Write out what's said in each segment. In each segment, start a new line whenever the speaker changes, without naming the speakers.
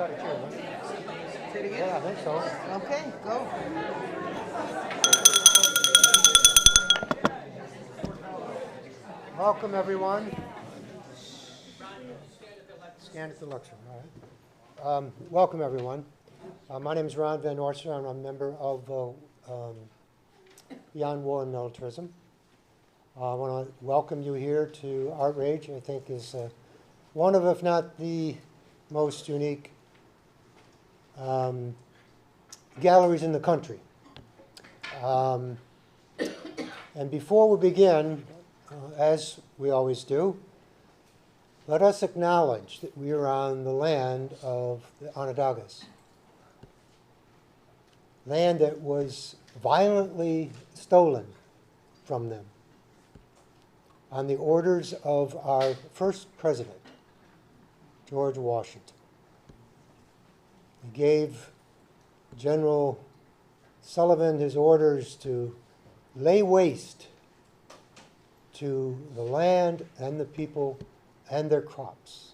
out of chair, right?
Say it again?
Yeah, I think so.
Okay, go.
Welcome, everyone. Stand at the lectern, all right. Welcome, everyone. My name is Ron Van Orster. I'm a member of Beyond War and Militarism. I want to welcome you here to Outrage. I think is one of, if not the most unique galleries in the country. And before we begin, as we always do, let us acknowledge that we are on the land of the Onondagas, land that was violently stolen from them on the orders of our first president, George Washington. He gave General Sullivan his orders to lay waste to the land and the people and their crops.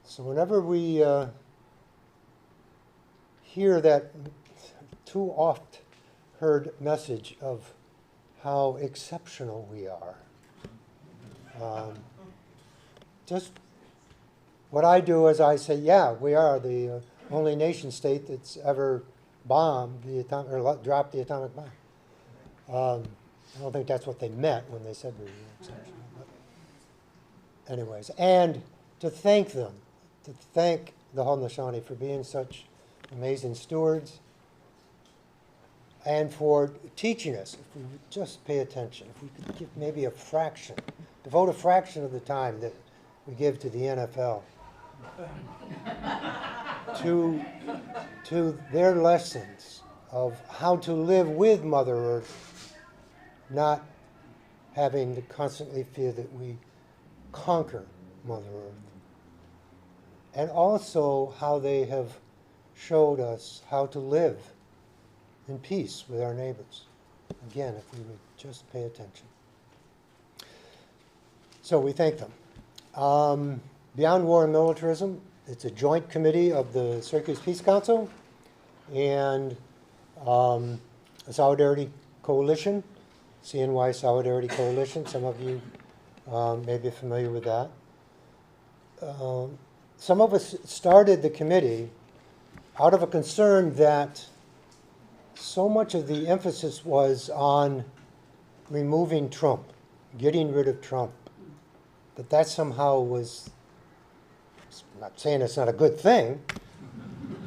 So whenever we hear that too oft heard message of how exceptional we are, just what I do is I say, yeah, we are the only nation state that's ever bombed the or dropped the atomic bomb. I don't think that's what they meant when they said we were exceptional. But anyways, and to thank them, to thank the Haudenosaunee for being such amazing stewards and for teaching us, if we would just pay attention, if we could give maybe a fraction, devote a fraction of the time that we give to the NFL to their lessons of how to live with Mother Earth, not having to constantly fear that we conquer Mother Earth. And also how they have showed us how to live in peace with our neighbors. Again, if we would just pay attention. So we thank them. Beyond War and Militarism, it's a joint committee of the Syracuse Peace Council and the Solidarity Coalition, CNY Solidarity Coalition. Some of you may be familiar with that. Some of us started the committee out of a concern that so much of the emphasis was on removing Trump, getting rid of Trump, that somehow was, I'm not saying it's not a good thing,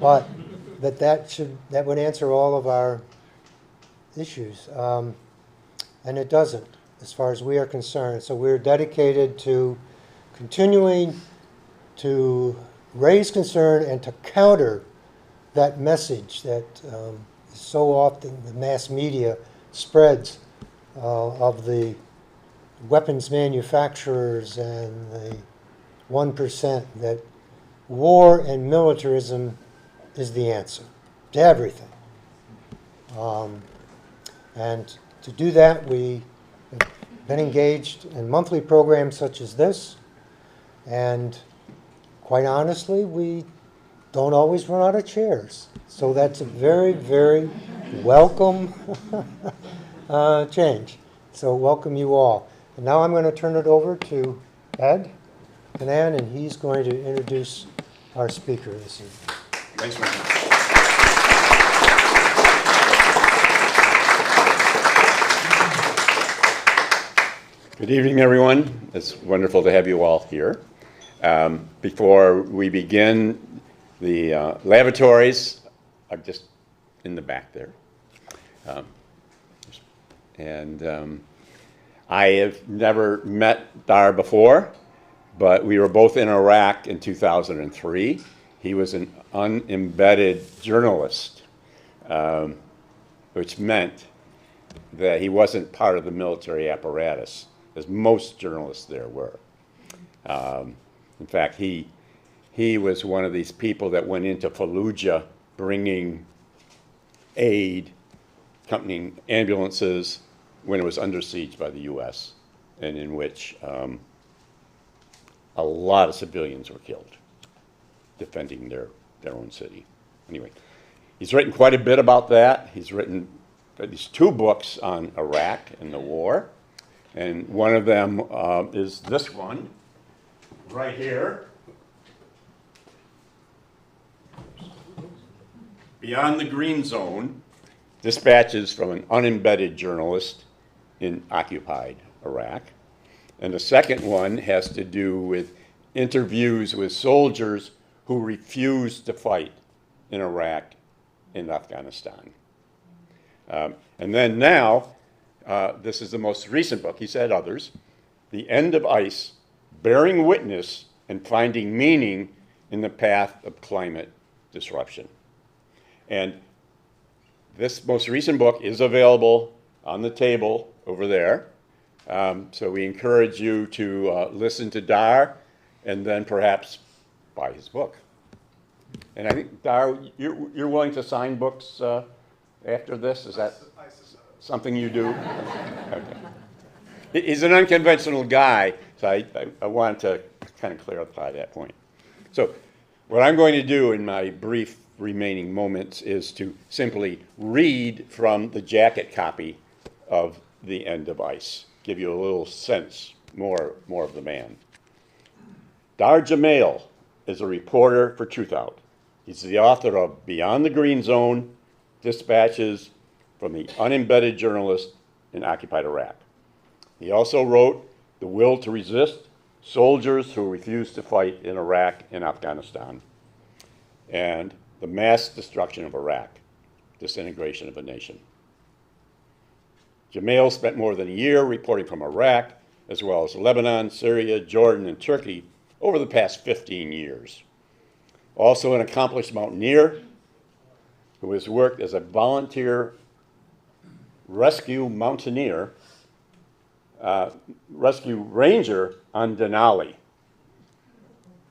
but that would answer all of our issues. And it doesn't, as far as we are concerned. So we're dedicated to continuing to raise concern and to counter that message that so often the mass media spreads of the weapons manufacturers and the 1% that war and militarism is the answer to everything. And to do that, we have been engaged in monthly programs such as this, and quite honestly, we don't always run out of chairs. So that's a very, very welcome change. So welcome you all. And now I'm going to turn it over to Ed Canan, and he's going to introduce our speaker this evening.
Thanks, Ron. Good evening, everyone. It's wonderful to have you all here. Before we begin, the lavatories are just in the back there. I have never met Dahr before, but we were both in Iraq in 2003. He was an unembedded journalist, which meant that he wasn't part of the military apparatus, as most journalists there were. In fact, he was one of these people that went into Fallujah bringing aid, accompanying ambulances when it was under siege by the U.S., and in which a lot of civilians were killed. defending their own city. Anyway, he's written quite a bit about that. He's written these 2 books on Iraq and the war, and one of them is this one right here, Beyond the Green Zone, Dispatches from an Unembedded Journalist in Occupied Iraq. And the second one has to do with interviews with soldiers who refused to fight in Iraq and Afghanistan. And then now, this is the most recent book, he's had others, The End of Ice, Bearing Witness and Finding Meaning in the Path of Climate Disruption. And this most recent book is available on the table over there. So we encourage you to listen to Dahr and then perhaps buy his book. And I think, Dahr, you're willing to sign books after this? Is that something you do? Okay. He's an unconventional guy, so I wanted to kind of clarify that point. So what I'm going to do in my brief remaining moments is to simply read from the jacket copy of The End of Ice, give you a little sense, more of the man. Dahr Jamail is a reporter for Truthout. He's the author of Beyond the Green Zone, Dispatches from the Unembedded Journalist in Occupied Iraq. He also wrote The Will to Resist, Soldiers Who Refused to Fight in Iraq and Afghanistan, and The Mass Destruction of Iraq, Disintegration of a Nation. Jamail spent more than a year reporting from Iraq, as well as Lebanon, Syria, Jordan, and Turkey over the past 15 years. Also an accomplished mountaineer who has worked as a volunteer rescue ranger on Denali.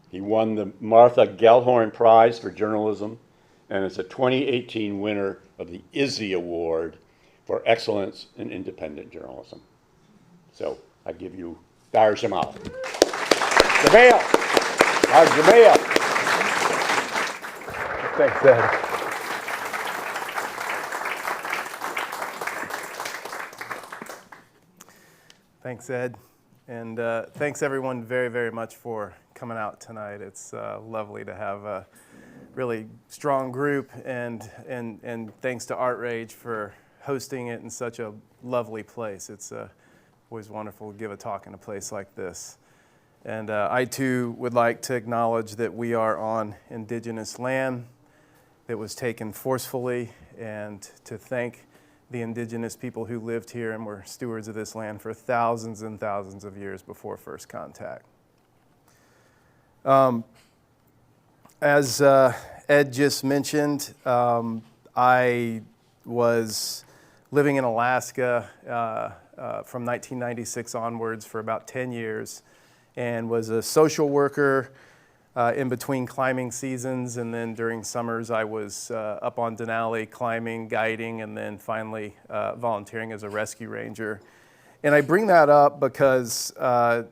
He won the Martha Gellhorn Prize for Journalism and is a 2018 winner of the Izzy Award for Excellence in Independent Journalism. So I give you Dahr Jamail. Dahr Jamail.
Thanks, Ed. Thanks, Ed. And thanks, everyone, very, very much for coming out tonight. It's lovely to have a really strong group, and thanks to Art Rage for hosting it in such a lovely place. It's always wonderful to give a talk in a place like this. And I, too, would like to acknowledge that we are on Indigenous land that was taken forcefully, and to thank the Indigenous people who lived here and were stewards of this land for thousands and thousands of years before first contact. As Ed just mentioned, I was living in Alaska from 1996 onwards for about 10 years, and was a social worker in between climbing seasons, and then during summers I was up on Denali climbing, guiding, and then finally volunteering as a rescue ranger. And I bring that up because I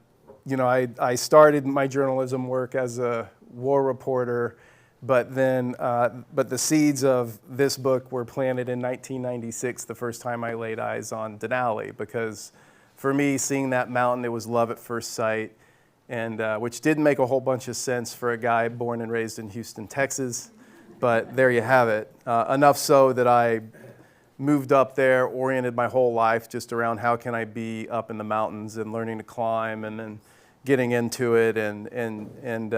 started my journalism work as a war reporter, but the seeds of this book were planted in 1996, the first time I laid eyes on Denali, because for me, seeing that mountain, it was love at first sight, and which didn't make a whole bunch of sense for a guy born and raised in Houston, Texas, but there you have it. Enough so that I moved up there, oriented my whole life just around how can I be up in the mountains and learning to climb and then getting into it. And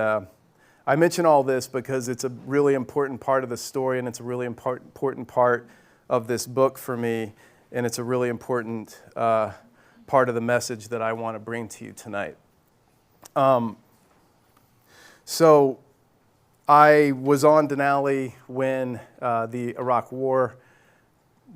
I mention all this because it's a really important part of the story, and it's a really important part of this book for me, and it's a really important part of the message that I want to bring to you tonight. So I was on Denali when the Iraq War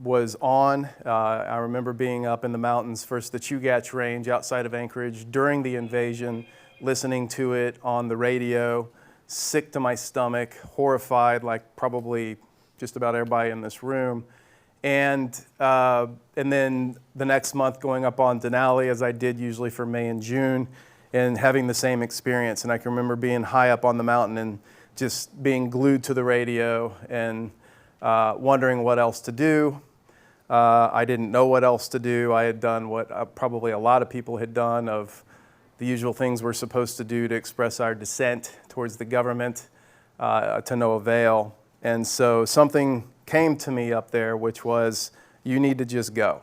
was on. I remember being up in the mountains, first the Chugach Range outside of Anchorage during the invasion, listening to it on the radio, sick to my stomach, horrified like probably just about everybody in this room. And then the next month going up on Denali, as I did usually for May and June, and having the same experience. And I can remember being high up on the mountain and just being glued to the radio and wondering what else to do. I didn't know what else to do. I had done what probably a lot of people had done, of the usual things we're supposed to do to express our dissent towards the government, to no avail. And so something came to me up there, which was, you need to just go.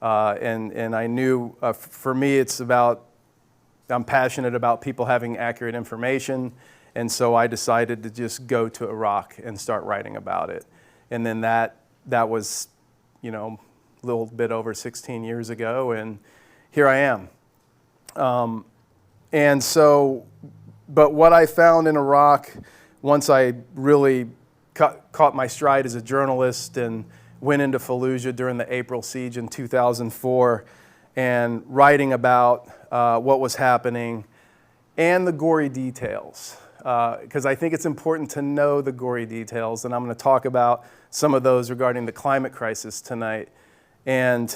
And I knew, for me, it's about, I'm passionate about people having accurate information, and so I decided to just go to Iraq and start writing about it. And then that was, you know, a little bit over 16 years ago, and here I am. And so, but what I found in Iraq, once I really caught my stride as a journalist and went into Fallujah during the April siege in 2004, and writing about what was happening and the gory details, because I think it's important to know the gory details, and I'm going to talk about some of those regarding the climate crisis tonight. And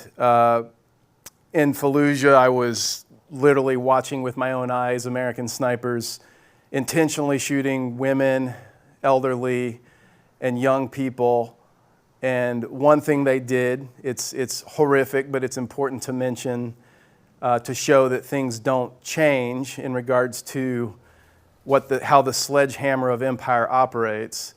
in Fallujah, I was literally watching with my own eyes American snipers intentionally shooting women, elderly, and young people. And one thing they did, it's horrific, but it's important to mention, to show that things don't change in regards to how the sledgehammer of empire operates.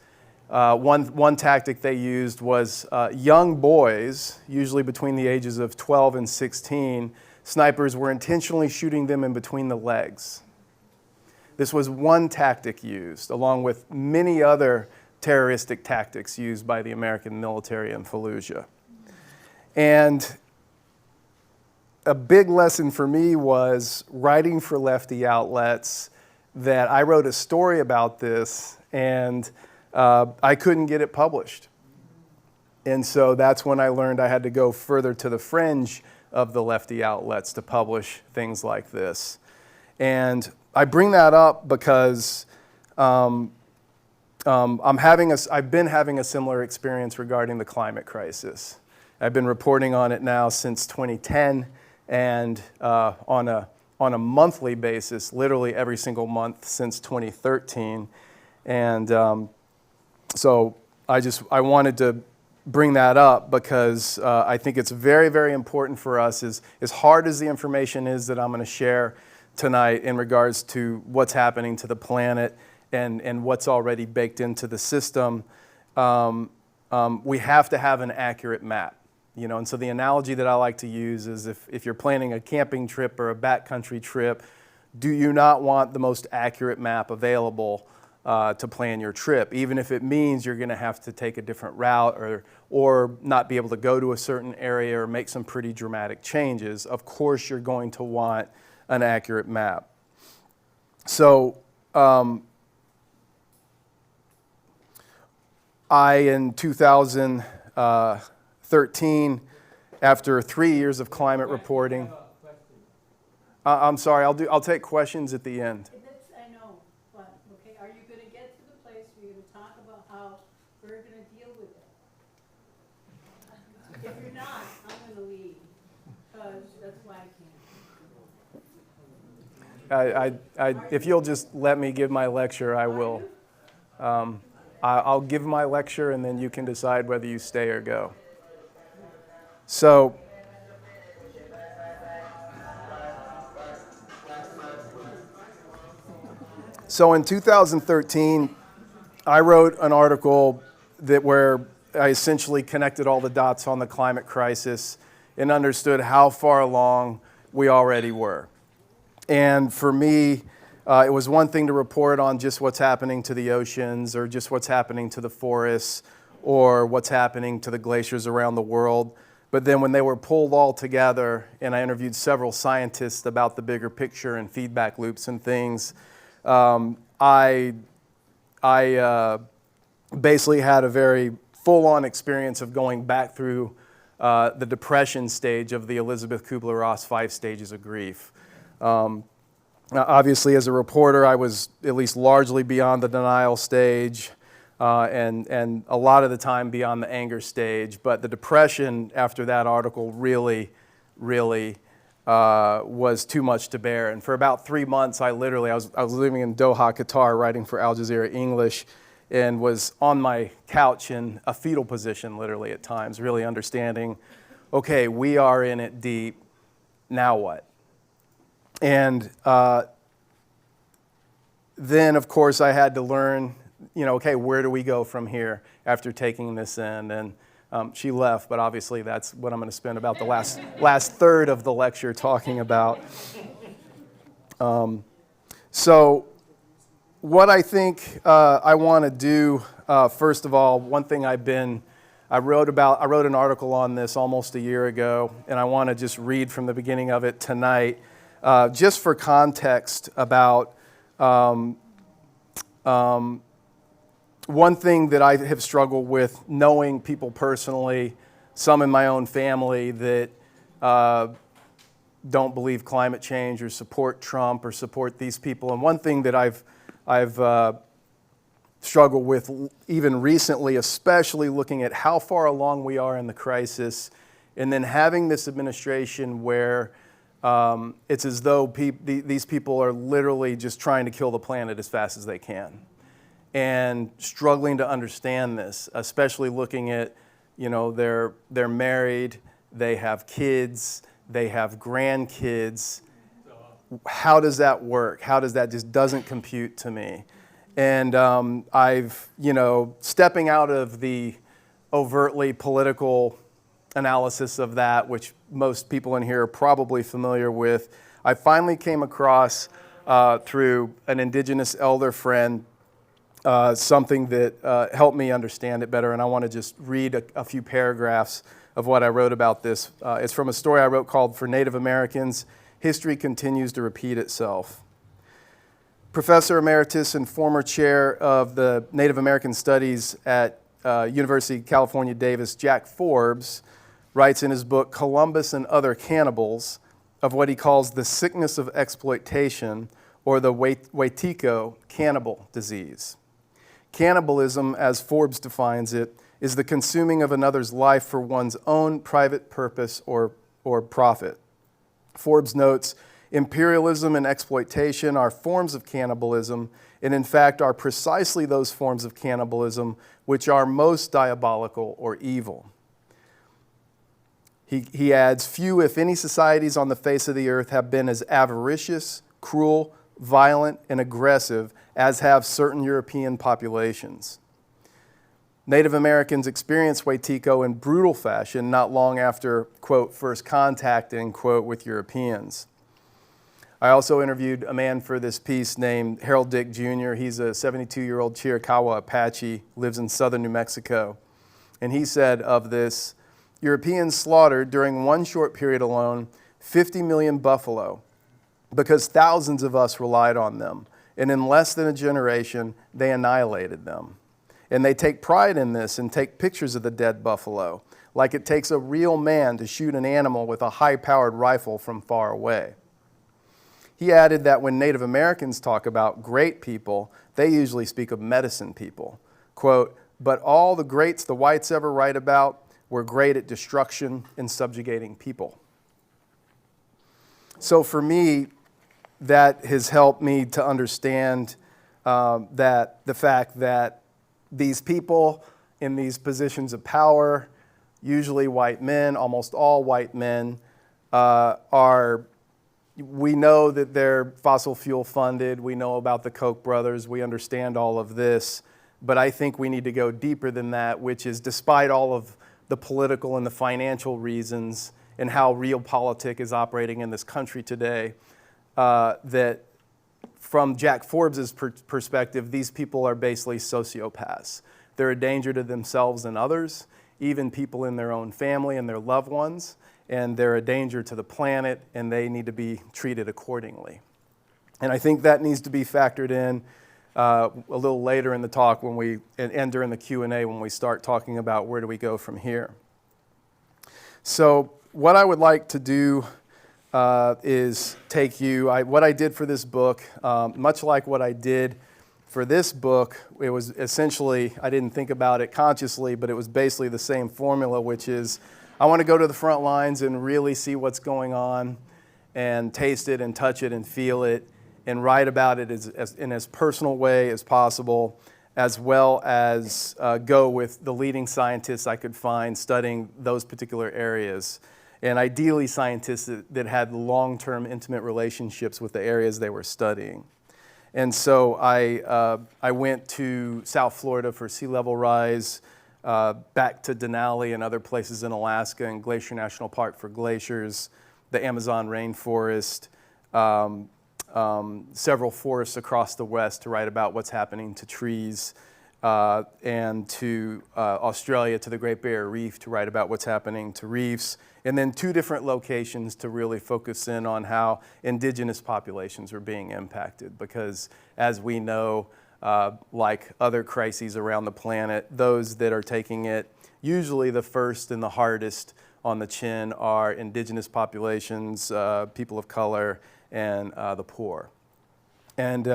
One tactic they used was young boys, usually between the ages of 12 and 16, snipers were intentionally shooting them in between the legs. This was one tactic used, along with many other terroristic tactics used by the American military in Fallujah. And a big lesson for me was writing for lefty outlets, that I wrote a story about this and I couldn't get it published. And so that's when I learned I had to go further to the fringe of the lefty outlets to publish things like this. And I bring that up because I've been having a similar experience regarding the climate crisis. I've been reporting on it now since 2010, and on a monthly basis, literally every single month since 2013. And so I wanted to bring that up because I think it's very, very important for us, as hard as the information is that I'm going to share tonight in regards to what's happening to the planet and what's already baked into the system. We have to have an accurate map. You know, and so the analogy that I like to use is, if you're planning a camping trip or a backcountry trip, do you not want the most accurate map available to plan your trip, even if it means you're going to have to take a different route or not be able to go to a certain area or make some pretty dramatic changes? Of course, you're going to want an accurate map. So in 2013, after 3 years of climate reporting, I'm sorry, I'll take questions at the end.
I know, but okay, are you going to get to the place where you're going to talk about how we're going to deal with it? If you're not, I'm going to leave, because that's why I can't.
If you'll just let me give my lecture, I will. I'll give my lecture, and then you can decide whether you stay or go. So in 2013, I wrote an article where I essentially connected all the dots on the climate crisis and understood how far along we already were. And for me, it was one thing to report on just what's happening to the oceans, or just what's happening to the forests, or what's happening to the glaciers around the world. But then when they were pulled all together, and I interviewed several scientists about the bigger picture and feedback loops and things, I basically had a very full-on experience of going back through the depression stage of the Elisabeth Kubler-Ross 5 stages of grief. Obviously, as a reporter, I was at least largely beyond the denial stage, and a lot of the time beyond the anger stage. But the depression after that article really was too much to bear. And for about 3 months, I was living in Doha, Qatar, writing for Al Jazeera English, and was on my couch in a fetal position, literally at times, really understanding, okay, we are in it deep, now what? And then, of course, I had to learn, okay, where do we go from here after taking this in? And she left, but obviously that's what I'm going to spend about the last third of the lecture talking about. So what I think I want to do, first of all, one thing I wrote an article on this almost a year ago, and I want to just read from the beginning of it tonight, just for context about one thing that I have struggled with, knowing people personally, some in my own family that don't believe climate change or support Trump or support these people. And one thing that I've struggled with even recently, especially looking at how far along we are in the crisis, and then having this administration where it's as though these people are literally just trying to kill the planet as fast as they can. And struggling to understand this, especially looking at, they're married, they have kids, they have grandkids. How does that work? How does that just doesn't compute to me? And I've, stepping out of the overtly political analysis of that, which most people in here are probably familiar with, I finally came across through an Indigenous elder friend something that helped me understand it better, and I want to just read a few paragraphs of what I wrote about this. It's from a story I wrote called "For Native Americans, History Continues to Repeat Itself." Professor Emeritus and former chair of the Native American Studies at University of California, Davis, Jack Forbes, writes in his book "Columbus and Other Cannibals" of what he calls the sickness of exploitation, or the Waitiko cannibal disease. Cannibalism, as Forbes defines it, is the consuming of another's life for one's own private purpose or profit. Forbes notes, imperialism and exploitation are forms of cannibalism, and in fact are precisely those forms of cannibalism which are most diabolical or evil. He adds, few, if any, societies on the face of the earth have been as avaricious, cruel, violent, and aggressive as have certain European populations. Native Americans experienced Waitiko in brutal fashion not long after, quote, first contact, end quote, with Europeans. I also interviewed a man for this piece named Harold Dick Jr. He's a 72-year-old Chiricahua Apache, lives in southern New Mexico. And he said of this, Europeans slaughtered during one short period alone 50 million buffalo because thousands of us relied on them. And in less than a generation, they annihilated them. And they take pride in this and take pictures of the dead buffalo, like it takes a real man to shoot an animal with a high-powered rifle from far away. He added that when Native Americans talk about great people, they usually speak of medicine people. Quote, but all the greats the whites ever write about were great at destruction and subjugating people. So for me, that has helped me to understand that the fact that these people in these positions of power, usually white men, almost all white men, we know that they're fossil fuel funded. We know about the Koch brothers. We understand all of this. But I think we need to go deeper than that, which is despite all of the political and the financial reasons and how realpolitik is operating in this country today, that from Jack Forbes' perspective, these people are basically sociopaths. They're a danger to themselves and others, even people in their own family and their loved ones, and they're a danger to the planet, and they need to be treated accordingly. And I think that needs to be factored in a little later in the talk and during the Q&A when we start talking about where do we go from here. So what I would like to do is take you, what I did for this book, much like what I did for this book, it was essentially, I didn't think about it consciously, but it was basically the same formula, which is I want to go to the front lines and really see what's going on and taste it and touch it and feel it and write about it in as personal way as possible, as well as go with the leading scientists I could find studying those particular areas. And ideally scientists that had long-term intimate relationships with the areas they were studying. And so I went to South Florida for sea level rise, back to Denali and other places in Alaska, and Glacier National Park for glaciers, the Amazon rainforest, several forests across the West to write about what's happening to trees, and to Australia, to the Great Barrier Reef, to write about what's happening to reefs, and then 2 different locations to really focus in on how indigenous populations are being impacted. Because as we know, like other crises around the planet, those that are taking it usually the first and the hardest on the chin are indigenous populations, people of color, and the poor. And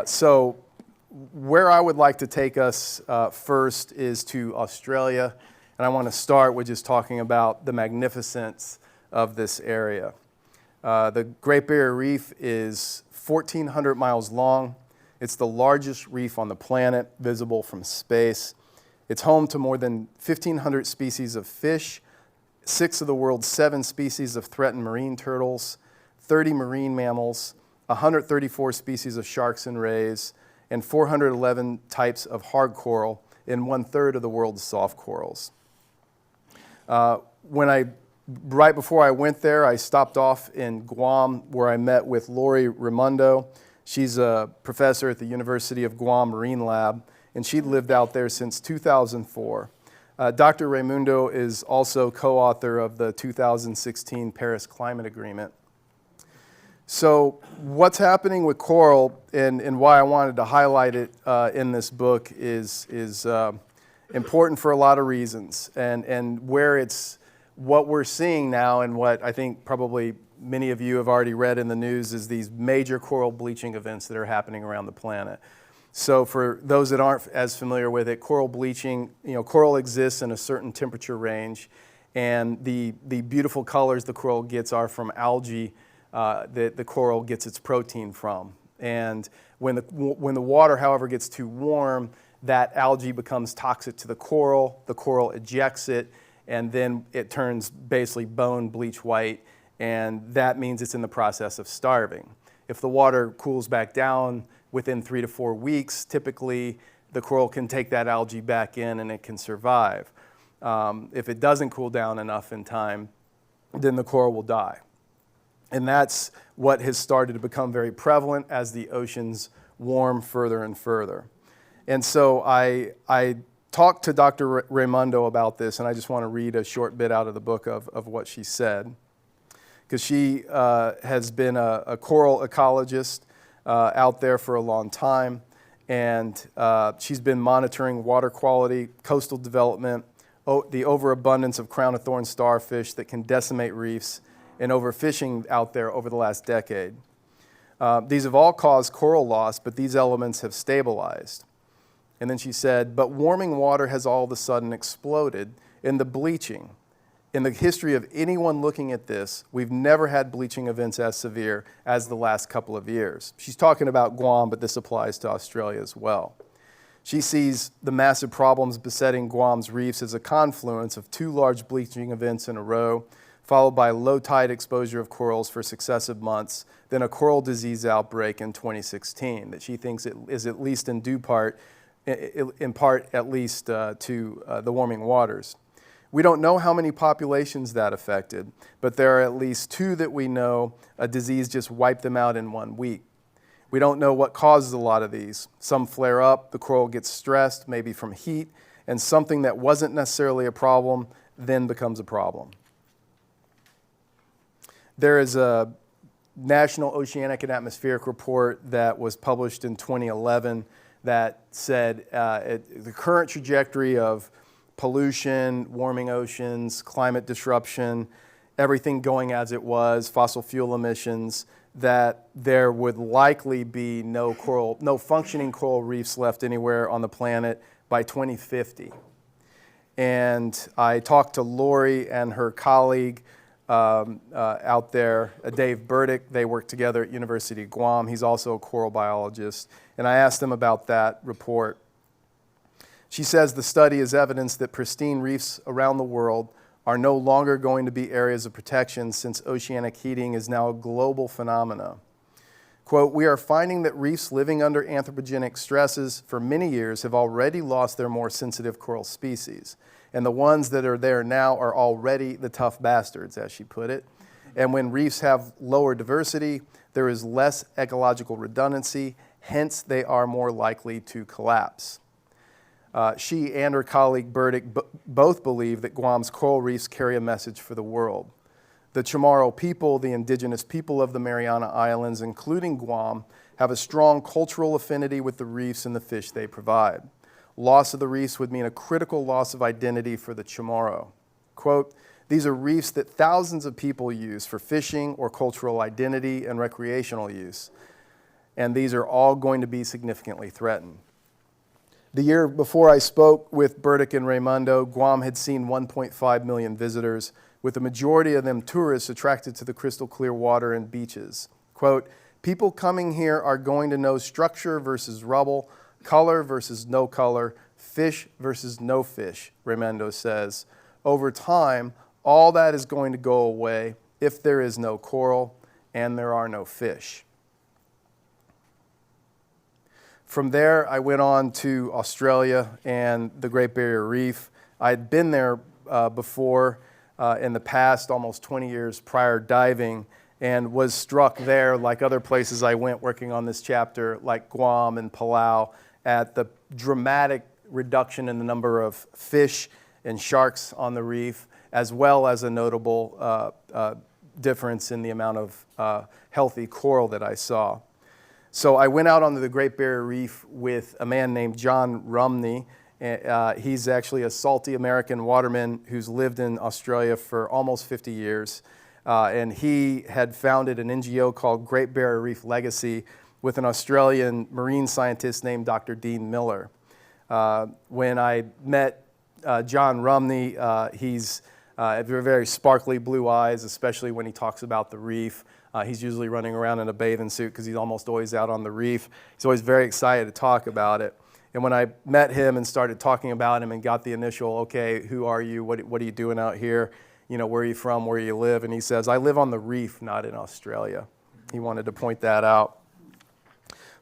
so where I would like to take us first is to Australia. And I want to start with just talking about the magnificence of this area. The Great Barrier Reef is 1,400 miles long. It's the largest reef on the planet, visible from space. It's home to more than 1,500 species of fish, 6 of the world's 7 species of threatened marine turtles, 30 marine mammals, 134 species of sharks and rays, and 411 types of hard coral, and 1/3 of the world's soft corals. Right before I went there, I stopped off in Guam, where I met with Lori Raimondo. She's a professor at the University of Guam Marine Lab, and she'd lived out there since 2004. Dr. Raimondo is also co-author of the 2016 Paris Climate Agreement. So what's happening with coral, and why I wanted to highlight it in this book is important for a lot of reasons, and where it's what we're seeing now, and what I think probably many of you have already read in the news, is these major coral bleaching events that are happening around the planet. So for those that aren't as familiar with it, coral bleaching, coral exists in a certain temperature range, and the beautiful colors the coral gets are from algae that the coral gets its protein from. And when the water, however, gets too warm, that algae becomes toxic to the coral ejects it, and then it turns basically bone bleach white, and that means it's in the process of starving. If the water cools back down within 3 to 4 weeks, typically the coral can take that algae back in and it can survive. If it doesn't cool down enough in time, then the coral will die. And that's what has started to become very prevalent as the oceans warm further and further. And so I talked to Dr. Raimondo about this, and I just want to read a short bit out of the book of what she said. Because she has been a coral ecologist out there for a long time, and she's been monitoring water quality, coastal development, the overabundance of crown-of-thorns starfish that can decimate reefs, and overfishing out there over the last decade. These have all caused coral loss, but these elements have stabilized. And then she said, but warming water has all of a sudden exploded in the bleaching. In the history of anyone looking at this, we've never had bleaching events as severe as the last couple of years. She's talking about Guam, but this applies to Australia as well. She sees the massive problems besetting Guam's reefs as a confluence of 2 large bleaching events in a row, followed by low tide exposure of corals for successive months, then a coral disease outbreak in 2016 that she thinks it is at least in part at least to the warming waters. We don't know how many populations that affected, but there are at least 2 that we know a disease just wiped them out in 1 week. We don't know what causes a lot of these. Some flare up, the coral gets stressed, maybe from heat, and something that wasn't necessarily a problem then becomes a problem. There is a National Oceanic and Atmospheric Report that was published in 2011 that said the current trajectory of pollution, warming oceans, climate disruption, everything going as it was, fossil fuel emissions, that there would likely be no functioning coral reefs left anywhere on the planet by 2050. And I talked to Lori and her colleague out there, Dave Burdick. They work together at University of Guam. He's also a coral biologist. And I asked him about that report. She says the study is evidence that pristine reefs around the world are no longer going to be areas of protection since oceanic heating is now a global phenomenon. Quote, we are finding that reefs living under anthropogenic stresses for many years have already lost their more sensitive coral species. And the ones that are there now are already the tough bastards, as she put it. And when reefs have lower diversity, there is less ecological redundancy, hence they are more likely to collapse. She and her colleague Burdick both believe that Guam's coral reefs carry a message for the world. The Chamorro people, the indigenous people of the Mariana Islands, including Guam, have a strong cultural affinity with the reefs and the fish they provide. Loss of the reefs would mean a critical loss of identity for the Chamorro. Quote, these are reefs that thousands of people use for fishing or cultural identity and recreational use, and these are all going to be significantly threatened. The year before I spoke with Burdick and Raimundo, Guam had seen 1.5 million visitors, with the majority of them tourists attracted to the crystal clear water and beaches. Quote, people coming here are going to know structure versus rubble, color versus no color, fish versus no fish, Raimundo says. Over time, all that is going to go away if there is no coral and there are no fish. From there, I went on to Australia and the Great Barrier Reef. I'd been there before in the past, almost 20 years prior, diving, and was struck there, like other places I went working on this chapter, like Guam and Palau, at the dramatic reduction in the number of fish and sharks on the reef, as well as a notable difference in the amount of healthy coral that I saw. So I went out onto the Great Barrier Reef with a man named John Rumney. He's actually a salty American waterman who's lived in Australia for almost 50 years. And he had founded an NGO called Great Barrier Reef Legacy with an Australian marine scientist named Dr. Dean Miller. When I met John Rumney, he's very sparkly blue eyes, especially when he talks about the reef. He's usually running around in a bathing suit because he's almost always out on the reef. He's always very excited to talk about it. And when I met him and started talking about him and got the initial, okay, who are you? What are you doing out here? You know, where are you from? Where do you live? And he says, I live on the reef, not in Australia. He wanted to point that out.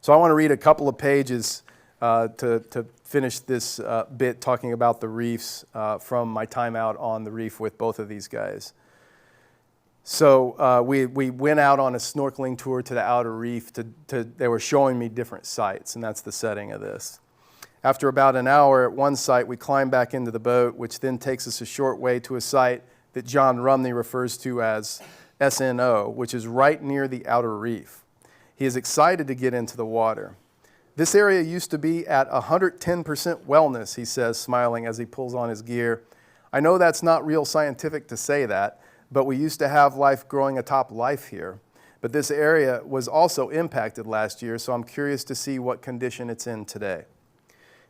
So I want to read a couple of pages to finish this bit talking about the reefs from my time out on the reef with both of these guys. So we went out on a snorkeling tour to the outer reef. They were showing me different sites, and that's the setting of this. After about an hour at one site, we climbed back into the boat, which then takes us a short way to a site that John Rumney refers to as SNO, which is right near the outer reef. He is excited to get into the water. This area used to be at 110% wellness, he says, smiling as he pulls on his gear. I know that's not real scientific to say that, but we used to have life growing atop life here. But this area was also impacted last year, so I'm curious to see what condition it's in today.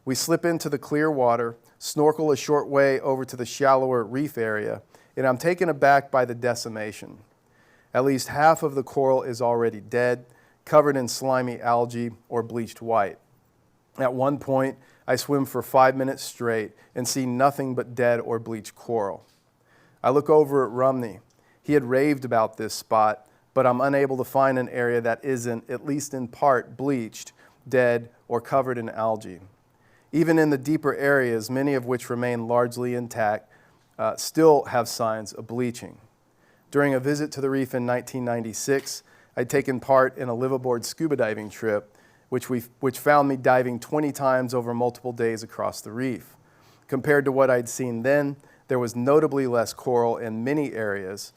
We slip into the clear water, snorkel a short way over to the shallower reef area, and I'm taken aback by the decimation. At least half of the coral is already dead, covered in slimy algae or bleached white. At one point, I swim for 5 minutes straight and see nothing but dead or bleached coral. I look over at Rumney. He had raved about this spot, but I'm unable to find an area that isn't, at least in part, bleached, dead, or covered in algae. Even in the deeper areas, many of which remain largely intact, still have signs of bleaching. During a visit to the reef in 1996, I'd taken part in a liveaboard scuba diving trip, which found me diving 20 times over multiple days across the reef. Compared to what I'd seen then, there was notably less coral in many areas,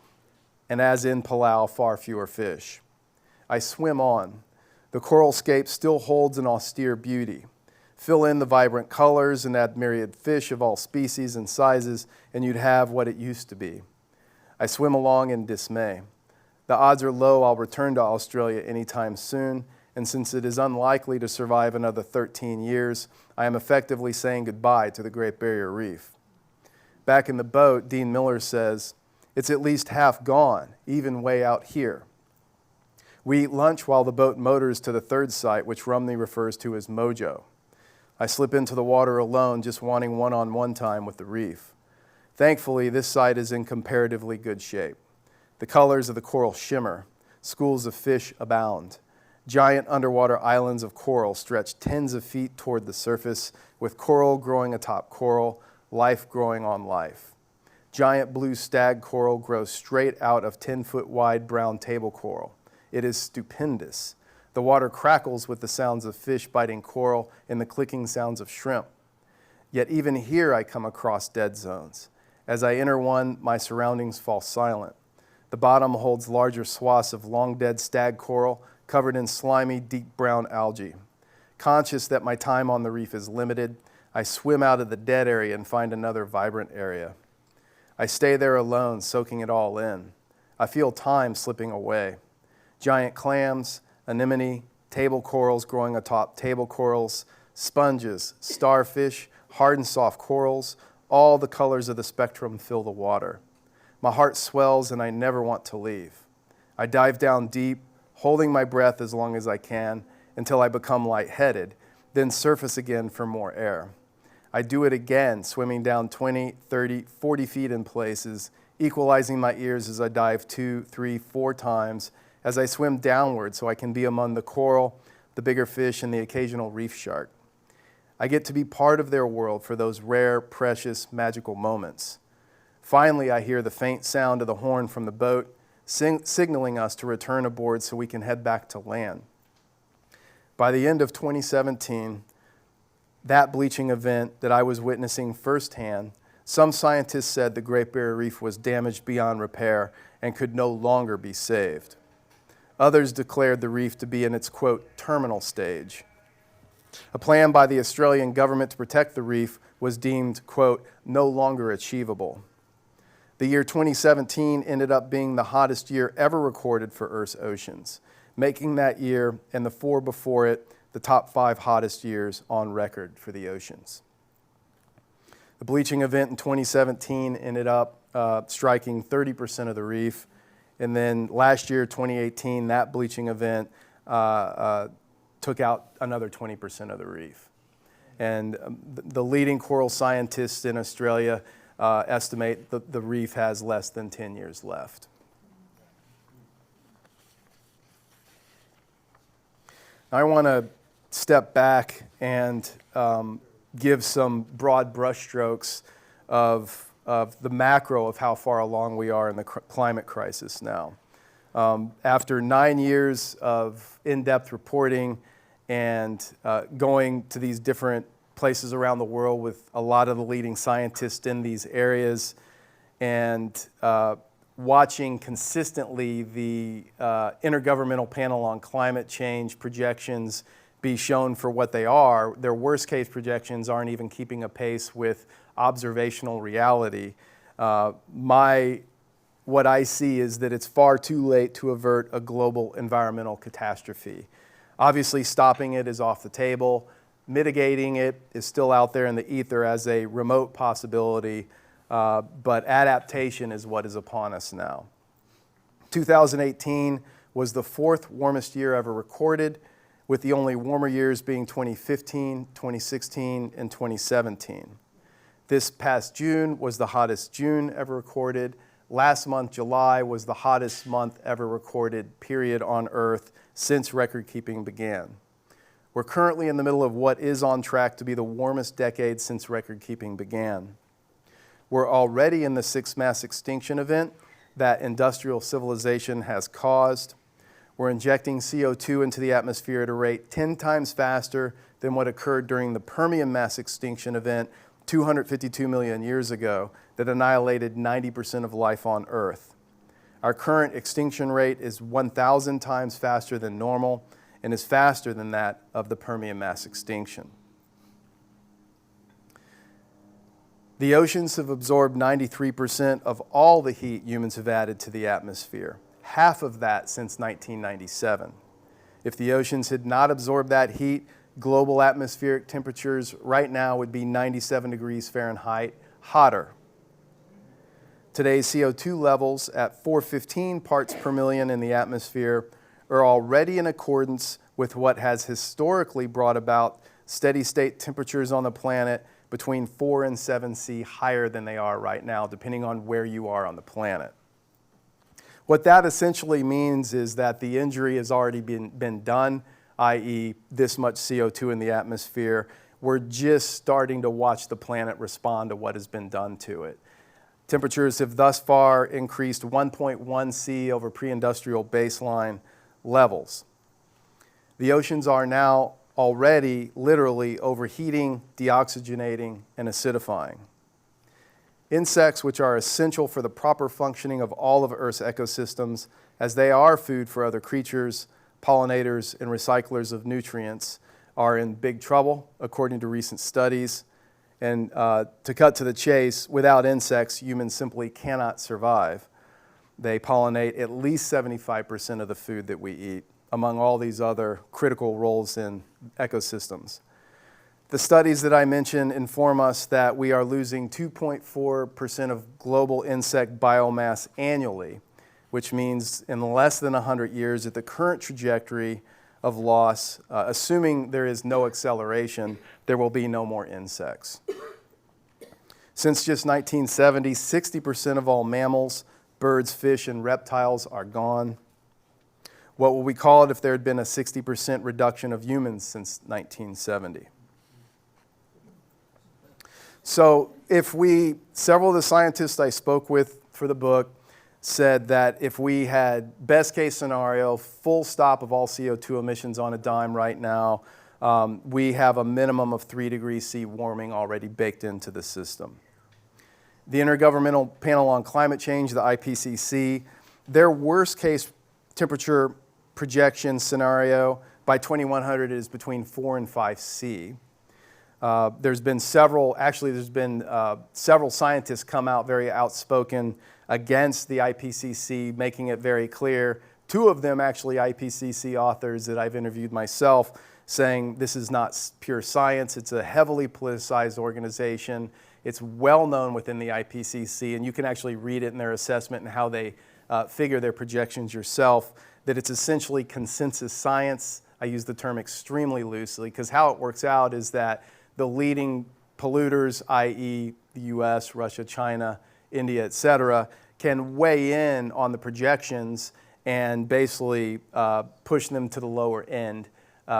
and as in Palau, far fewer fish. I swim on. The coral scape still holds an austere beauty. Fill in the vibrant colors and add myriad fish of all species and sizes, and you'd have what it used to be. I swim along in dismay. The odds are low I'll return to Australia anytime soon, and since it is unlikely to survive another 13 years, I am effectively saying goodbye to the Great Barrier Reef. Back in the boat, Dean Miller says, It's at least half gone, even way out here. We eat lunch while the boat motors to the third site, which Rumney refers to as Mojo. I slip into the water alone, just wanting one-on-one time with the reef. Thankfully, this site is in comparatively good shape. The colors of the coral shimmer. Schools of fish abound. Giant underwater islands of coral stretch tens of feet toward the surface, with coral growing atop coral, life growing on life. Giant blue stag coral grows straight out of 10-foot wide brown table coral. It is stupendous. The water crackles with the sounds of fish biting coral and the clicking sounds of shrimp. Yet even here I come across dead zones. As I enter one, my surroundings fall silent. The bottom holds larger swaths of long-dead stag coral covered in slimy, deep brown algae. Conscious that my time on the reef is limited, I swim out of the dead area and find another vibrant area. I stay there alone, soaking it all in. I feel time slipping away. Giant clams, anemone, table corals growing atop table corals, sponges, starfish, hard and soft corals, all the colors of the spectrum fill the water. My heart swells and I never want to leave. I dive down deep, holding my breath as long as I can until I become lightheaded, then surface again for more air. I do it again, swimming down 20, 30, 40 feet in places, equalizing my ears as I dive 2, 3, 4 times as I swim downward so I can be among the coral, the bigger fish, and the occasional reef shark. I get to be part of their world for those rare, precious, magical moments. Finally, I hear the faint sound of the horn from the boat, signaling us to return aboard so we can head back to land. By the end of 2017, that bleaching event that I was witnessing firsthand, some scientists said the Great Barrier Reef was damaged beyond repair and could no longer be saved. Others declared the reef to be in its, quote, terminal stage. A plan by the Australian government to protect the reef was deemed, quote, no longer achievable. The year 2017 ended up being the hottest year ever recorded for Earth's oceans, making that year and the 4 before it the top 5 hottest years on record for the oceans. The bleaching event in 2017 ended up striking 30% of the reef, and then last year, 2018, that bleaching event took out another 20% of the reef. And the leading coral scientists in Australia estimate the reef has less than 10 years left. I want to step back and give some broad brushstrokes of the macro of how far along we are in the climate crisis now. After 9 years of in-depth reporting and going to these different places around the world with a lot of the leading scientists in these areas and watching consistently the Intergovernmental Panel on Climate Change projections be shown for what they are, their worst case projections aren't even keeping a pace with observational reality. What I see is that it's far too late to avert a global environmental catastrophe. Obviously, stopping it is off the table. Mitigating it is still out there in the ether as a remote possibility, but adaptation is what is upon us now. 2018 was the 4th warmest year ever recorded, with the only warmer years being 2015, 2016, and 2017. This past June was the hottest June ever recorded. Last month, July, was the hottest month ever recorded, period, on Earth since record-keeping began. We're currently in the middle of what is on track to be the warmest decade since record-keeping began. We're already in the 6th mass extinction event that industrial civilization has caused. We're injecting CO2 into the atmosphere at a rate 10 times faster than what occurred during the Permian mass extinction event 252 million years ago that annihilated 90% of life on Earth. Our current extinction rate is 1,000 times faster than normal and is faster than that of the Permian mass extinction. The oceans have absorbed 93% of all the heat humans have added to the atmosphere, half of that since 1997. If the oceans had not absorbed that heat, global atmospheric temperatures right now would be 97 degrees Fahrenheit hotter. Today's CO2 levels at 415 parts per million in the atmosphere are already in accordance with what has historically brought about steady state temperatures on the planet between 4 and 7 C higher than they are right now, depending on where you are on the planet. What that essentially means is that the injury has already been done, i.e. this much CO2 in the atmosphere. We're just starting to watch the planet respond to what has been done to it. Temperatures have thus far increased 1.1 C over pre-industrial baseline levels. The oceans are now already literally overheating, deoxygenating, and acidifying. Insects, which are essential for the proper functioning of all of Earth's ecosystems, as they are food for other creatures, pollinators, and recyclers of nutrients, are in big trouble, according to recent studies. And to cut to the chase, without insects, humans simply cannot survive. They pollinate at least 75% of the food that we eat, among all these other critical roles in ecosystems. The studies that I mentioned inform us that we are losing 2.4% of global insect biomass annually, which means in less than 100 years at the current trajectory of loss, assuming there is no acceleration, there will be no more insects. Since just 1970, 60% of all mammals, birds, fish, and reptiles are gone. What would we call it if there had been a 60% reduction of humans since 1970? So several of the scientists I spoke with for the book said that if we had best case scenario, full stop of all CO2 emissions on a dime right now, we have a minimum of 3 degrees C warming already baked into the system. The Intergovernmental Panel on Climate Change, the IPCC, their worst case temperature projection scenario by 2100 is between 4 and 5 C. There's been several scientists come out very outspoken against the IPCC, making it very clear. 2 of them actually IPCC authors that I've interviewed myself, saying this is not pure science, it's a heavily politicized organization. It's well known within the IPCC, and you can actually read it in their assessment and how they figure their projections yourself, that it's essentially consensus science. I use the term extremely loosely because how it works out is that the leading polluters, i.e. the US, Russia, China, India, et cetera, can weigh in on the projections and basically push them to the lower end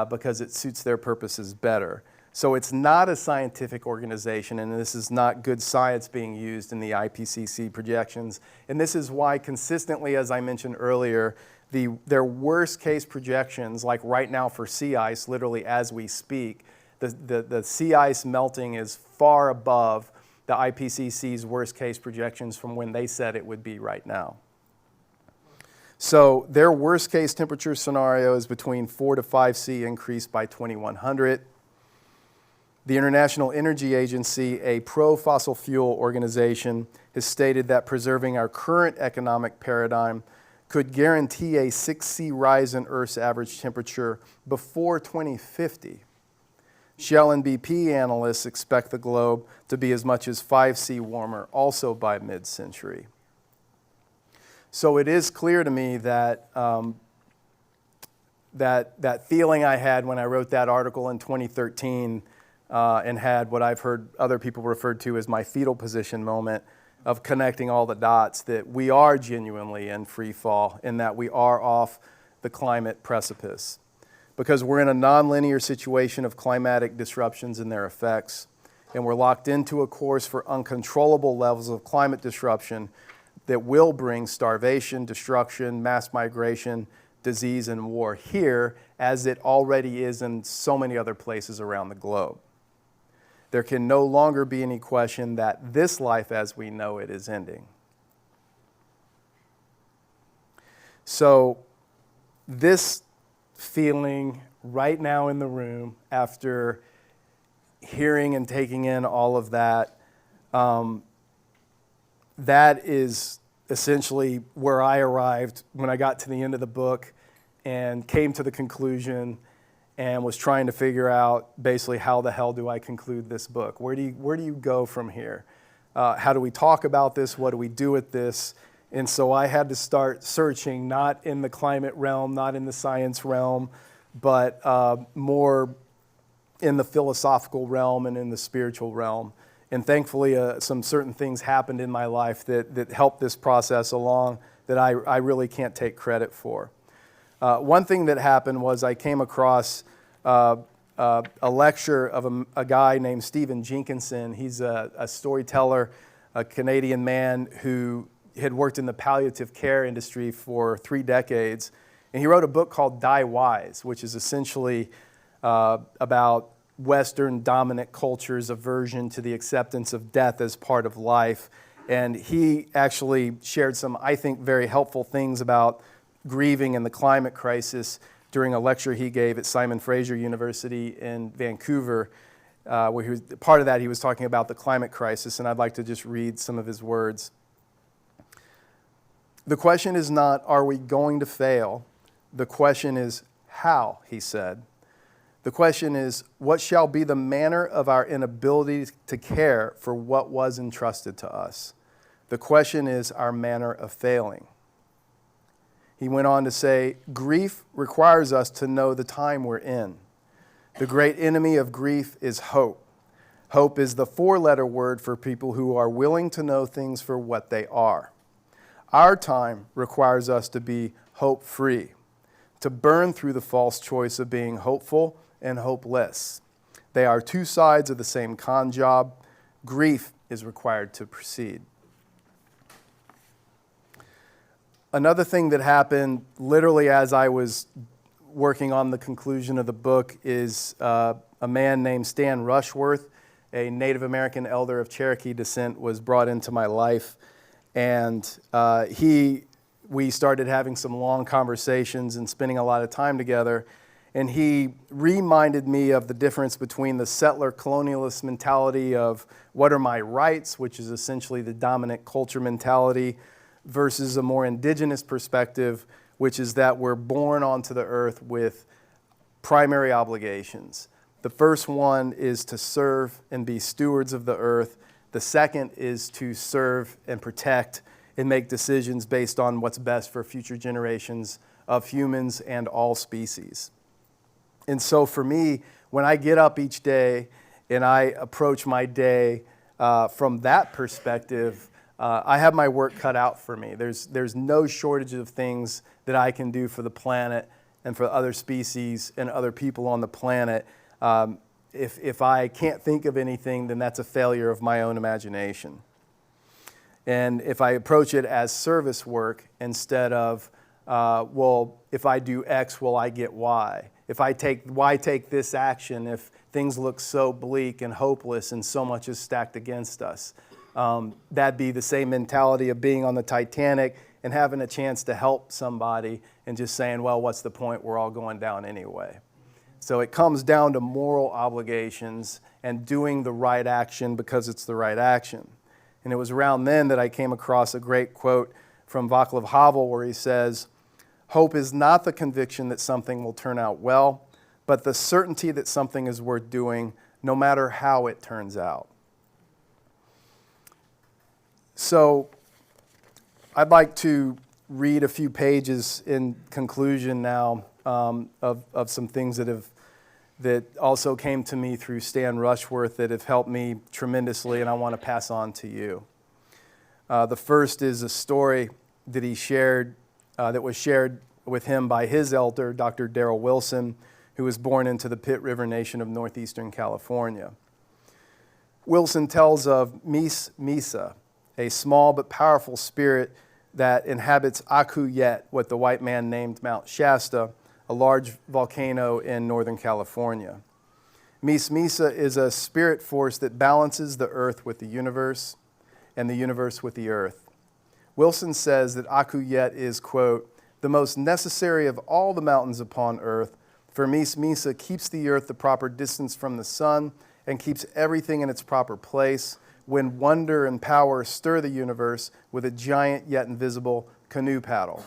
because it suits their purposes better. So it's not a scientific organization, and this is not good science being used in the IPCC projections. And this is why consistently, as I mentioned earlier, their worst case projections, like right now for sea ice, literally as we speak, the sea ice melting is far above the IPCC's worst case projections from when they said it would be right now. So their worst case temperature scenario is between 4 to 5 C increase by 2100. The International Energy Agency, a pro-fossil fuel organization, has stated that preserving our current economic paradigm could guarantee a 6 C rise in Earth's average temperature before 2050. Shell and BP analysts expect the globe to be as much as 5 C warmer also by mid-century. So it is clear to me that that feeling I had when I wrote that article in 2013 and had what I've heard other people refer to as my fetal position moment of connecting all the dots, that we are genuinely in free fall and that we are off the climate precipice. Because we're in a nonlinear situation of climatic disruptions and their effects, and we're locked into a course for uncontrollable levels of climate disruption that will bring starvation, destruction, mass migration, disease, and war here, as it already is in so many other places around the globe. There can no longer be any question that this life as we know it is ending. So this feeling right now in the room, after hearing and taking in all of that, that is essentially where I arrived when I got to the end of the book and came to the conclusion and was trying to figure out basically how the hell do I conclude this book? Where do you go from here? How do we talk about this? What do we do with this? And so I had to start searching, not in the climate realm, not in the science realm, but more in the philosophical realm and in the spiritual realm. And thankfully, some certain things happened in my life that helped this process along that I really can't take credit for. One thing that happened was I came across a lecture of a guy named Stephen Jenkinson. He's a storyteller, a Canadian man who had worked in the palliative care industry for 3 decades. And he wrote a book called Die Wise, which is essentially about Western dominant culture's aversion to the acceptance of death as part of life. And he actually shared some, I think, very helpful things about grieving and the climate crisis during a lecture he gave at Simon Fraser University in Vancouver, where part of that he was talking about the climate crisis, and I'd like to just read some of his words. The question is not, are we going to fail? The question is, how, he said. The question is, what shall be the manner of our inability to care for what was entrusted to us? The question is our manner of failing. He went on to say, grief requires us to know the time we're in. The great enemy of grief is hope. Hope is the 4-letter word for people who are willing to know things for what they are. Our time requires us to be hope-free, to burn through the false choice of being hopeful and hopeless. They are 2 sides of the same con job. Grief is required to proceed. Another thing that happened literally as I was working on the conclusion of the book is a man named Stan Rushworth, a Native American elder of Cherokee descent, was brought into my life. And we started having some long conversations and spending a lot of time together. And he reminded me of the difference between the settler colonialist mentality of what are my rights, which is essentially the dominant culture mentality, versus a more indigenous perspective, which is that we're born onto the earth with primary obligations. The first one is to serve and be stewards of the earth. The second is to serve and protect and make decisions based on what's best for future generations of humans and all species. And so for me, when I get up each day and I approach my day from that perspective, I have my work cut out for me. There's no shortage of things that I can do for the planet and for other species and other people on the planet. If I can't think of anything, then that's a failure of my own imagination. And if I approach it as service work instead of, well, if I do X, will I get Y? Why take this action if things look so bleak and hopeless and so much is stacked against us? That'd be the same mentality of being on the Titanic and having a chance to help somebody and just saying, well, what's the point? We're all going down anyway. So it comes down to moral obligations and doing the right action because it's the right action. And it was around then that I came across a great quote from Václav Havel where he says, hope is not the conviction that something will turn out well, but the certainty that something is worth doing no matter how it turns out. So I'd like to read a few pages in conclusion now of some things that also came to me through Stan Rushworth that have helped me tremendously and I want to pass on to you. The first is a story that he shared, that was shared with him by his elder, Dr. Darrell Wilson, who was born into the Pitt River Nation of northeastern California. Wilson tells of Mis Misa, a small but powerful spirit that inhabits Akuyet, what the white man named Mount Shasta, a large volcano in Northern California. Mis Misa is a spirit force that balances the earth with the universe and the universe with the earth. Wilson says that Akuyet is, quote, the most necessary of all the mountains upon earth, for Mis Misa keeps the earth the proper distance from the sun and keeps everything in its proper place when wonder and power stir the universe with a giant yet invisible canoe paddle.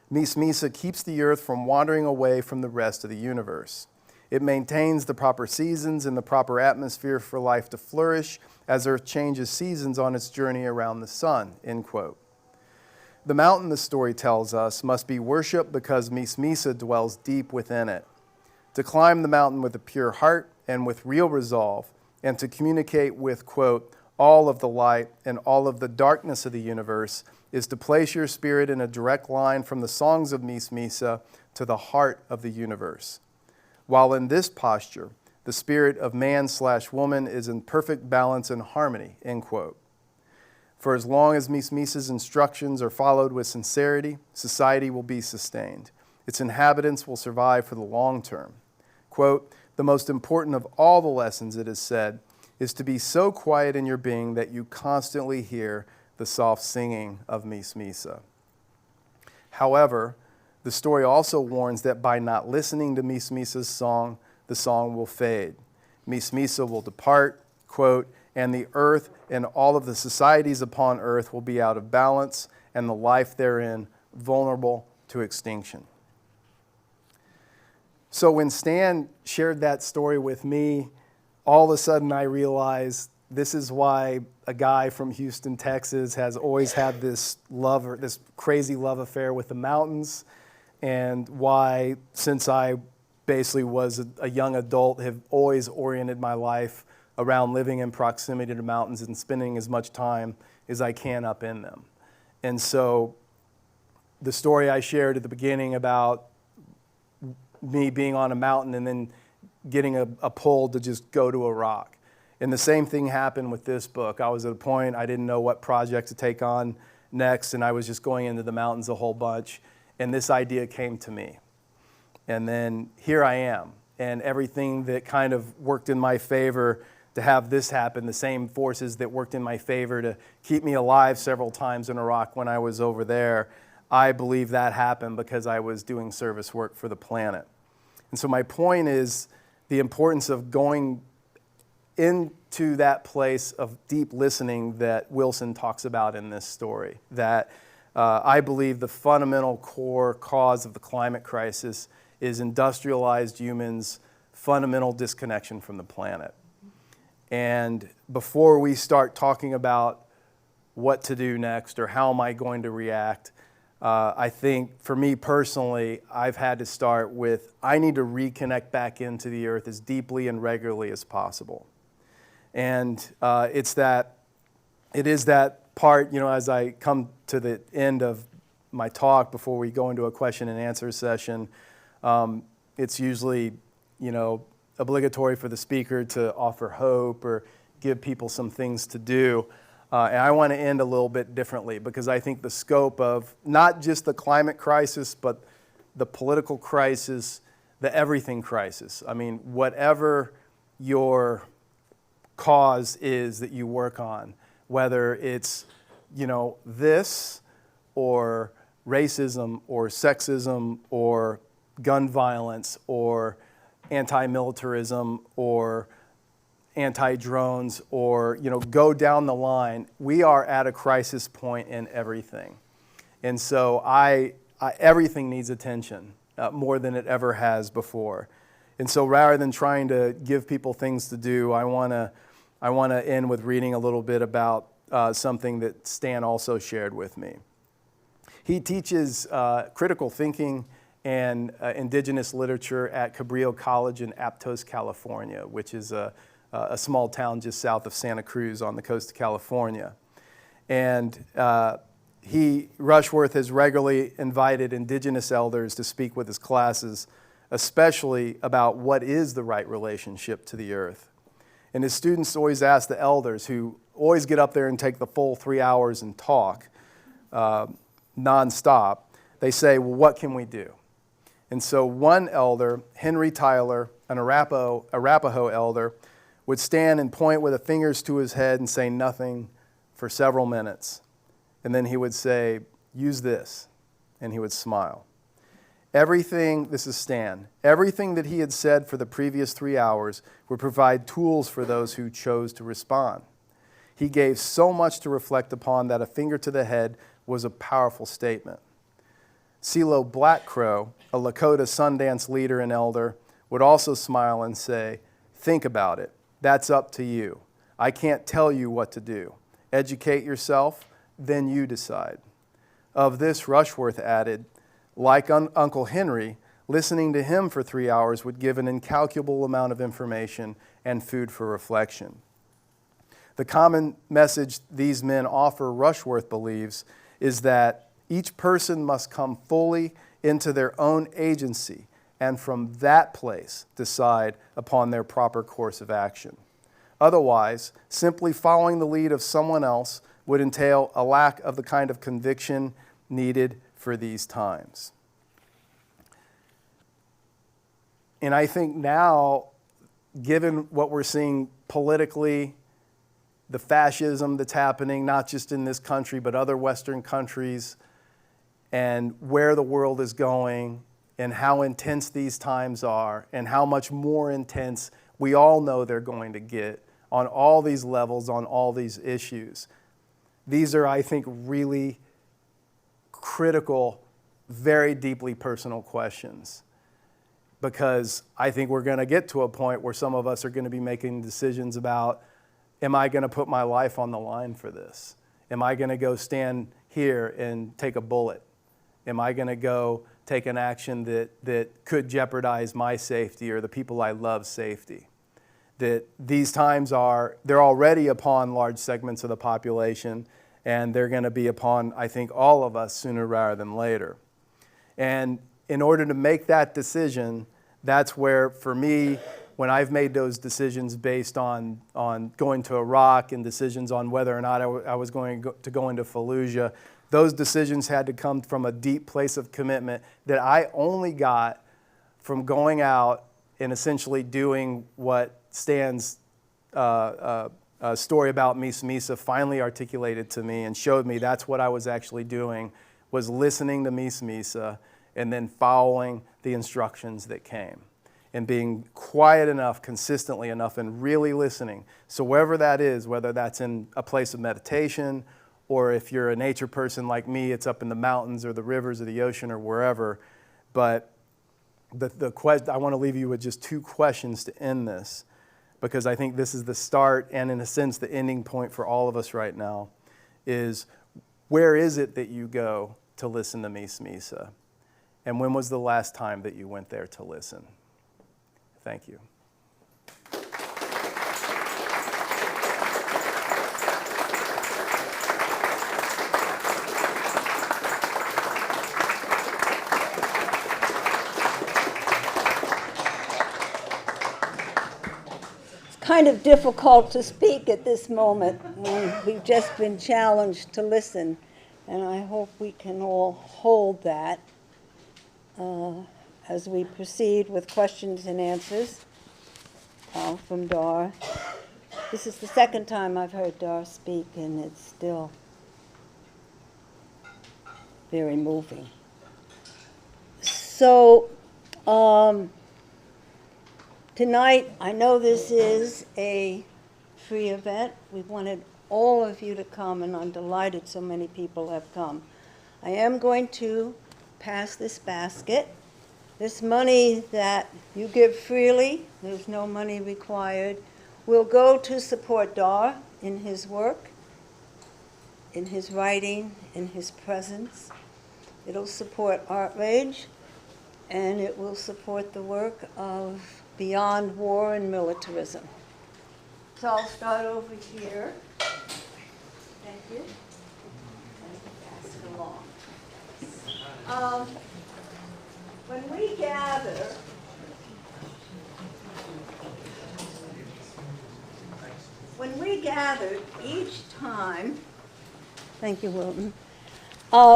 Mis Misa keeps the earth from wandering away from the rest of the universe. It maintains the proper seasons and the proper atmosphere for life to flourish as Earth changes seasons on its journey around the sun, end quote. The mountain, the story tells us, must be worshipped because Mismisa dwells deep within it. To climb the mountain with a pure heart and with real resolve, and to communicate with, quote, all of the light and all of the darkness of the universe, is to place your spirit in a direct line from the songs of Mismisa to the heart of the universe. While in this posture, the spirit of man/woman is in perfect balance and harmony, end quote. For as long as Mismisa's instructions are followed with sincerity, society will be sustained. Its inhabitants will survive for the long term. Quote, the most important of all the lessons, it is said, is to be so quiet in your being that you constantly hear the soft singing of Mismisa. However, the story also warns that by not listening to Mismisa's song, the song will fade. Mismisa will depart, quote, and the earth and all of the societies upon earth will be out of balance, and the life therein vulnerable to extinction. So when Stan shared that story with me, all of a sudden I realized this is why a guy from Houston, Texas has always had this crazy love affair with the mountains, and why, since I basically was a young adult, have always oriented my life around living in proximity to mountains and spending as much time as I can up in them. And so the story I shared at the beginning about me being on a mountain and then getting a pull to just go to Iraq. And the same thing happened with this book. I was at a point I didn't know what project to take on next, and I was just going into the mountains a whole bunch, and this idea came to me. And then here I am, and everything that kind of worked in my favor to have this happen, the same forces that worked in my favor to keep me alive several times in Iraq when I was over there, I believe that happened because I was doing service work for the planet. And so my point is the importance of going into that place of deep listening that Wilson talks about in this story, that I believe the fundamental core cause of the climate crisis is industrialized humans' fundamental disconnection from the planet. And before we start talking about what to do next or how am I going to react, I think for me personally, I've had to start with I need to reconnect back into the earth as deeply and regularly as possible. And it is that part, as I come to the end of my talk before we go into a question and answer session, it's usually, obligatory for the speaker to offer hope or give people some things to do. And I want to end a little bit differently because I think the scope of not just the climate crisis, but the political crisis, the everything crisis. I mean, whatever your cause is that you work on, whether it's, this or racism or sexism or gun violence or anti-militarism or anti-drones or, go down the line, we are at a crisis point in everything. And so everything needs attention more than it ever has before. And so rather than trying to give people things to do, I want to end with reading a little bit about something that Stan also shared with me. He teaches critical thinking and indigenous literature at Cabrillo College in Aptos, California, which is a small town just south of Santa Cruz on the coast of California. And Rushworth has regularly invited indigenous elders to speak with his classes, especially about what is the right relationship to the earth. And his students always ask the elders, who always get up there and take the full 3 hours and talk nonstop, they say, well, what can we do? And so one elder, Henry Tyler, an Arapaho elder, would stand and point with the fingers to his head and say nothing for several minutes. And then he would say, use this, and he would smile. This is Stan, everything that he had said for the previous 3 hours would provide tools for those who chose to respond. He gave so much to reflect upon that a finger to the head was a powerful statement. CeeLo Blackcrow, a Lakota Sundance leader and elder, would also smile and say, think about it. That's up to you. I can't tell you what to do. Educate yourself, then you decide. Of this, Rushworth added, like Uncle Henry, listening to him for 3 hours would give an incalculable amount of information and food for reflection. The common message these men offer, Rushworth believes, is that each person must come fully into their own agency and from that place decide upon their proper course of action. Otherwise, simply following the lead of someone else would entail a lack of the kind of conviction needed for these times. And I think now, given what we're seeing politically, the fascism that's happening, not just in this country, but other Western countries, and where the world is going, and how intense these times are, and how much more intense we all know they're going to get on all these levels, on all these issues. These are, I think, really critical, very deeply personal questions. Because I think we're going to get to a point where some of us are going to be making decisions about, am I going to put my life on the line for this? Am I going to go stand here and take a bullet? Am I going to go take an action that could jeopardize my safety or the people I love's safety? That these times they're already upon large segments of the population, and they're going to be upon, I think, all of us sooner rather than later. And in order to make that decision, that's where, for me, when I've made those decisions based on going to Iraq and decisions on whether or not I was going to go into Fallujah, those decisions had to come from a deep place of commitment that I only got from going out and essentially doing what Stan's story about Misa finally articulated to me and showed me that's what I was actually doing, was listening to Misa and then following the instructions that came and being quiet enough, consistently enough, and really listening. So wherever that is, whether that's in a place of meditation, or if you're a nature person like me, it's up in the mountains or the rivers or the ocean or wherever. But I want to leave you with just two questions to end this, because I think this is the start and, in a sense, the ending point for all of us right now, is where is it that you go to listen to Misa? And when was the last time that you went there to listen? Thank you.
It's kind of difficult to speak at this moment when we've just been challenged to listen, and I hope we can all hold that as we proceed with questions and answers from Dahr. This is the second time I've heard Dahr speak, and it's still very moving. So tonight, I know this is a free event. We wanted all of you to come, and I'm delighted so many people have come. I am going to pass this basket. This money that you give freely, there's no money required, will go to support Dahr in his work, in his writing, in his presence. It'll support Art Rage, and it will support the work of Beyond War and Militarism. So I'll start over here. Thank you. And pass it along. When we gather each time, thank you, Wilton,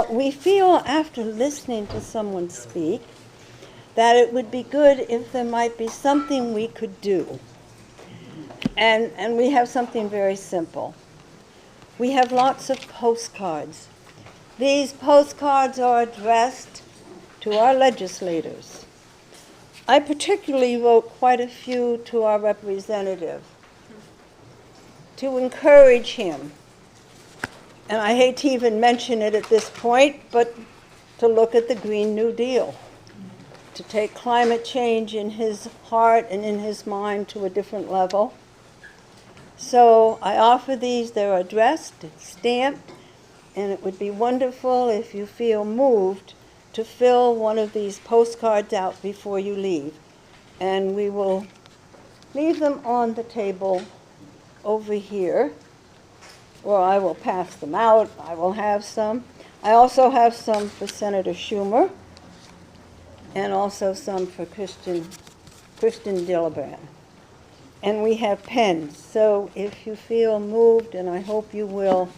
we feel after listening to someone speak that it would be good if there might be something we could do. And we have something very simple. We have lots of postcards. These postcards are addressed to our legislators. I particularly wrote quite a few to our representative to encourage him. And I hate to even mention it at this point, but to look at the Green New Deal, to take climate change in his heart and in his mind to a different level. So I offer these. They're addressed, stamped, and it would be wonderful if you feel moved to fill one of these postcards out before you leave. And we will leave them on the table over here, or I will pass them out. I will have some. I also have some for Senator Schumer, and also some for Kristen Gillibrand. And we have pens, so if you feel moved, and I hope you will,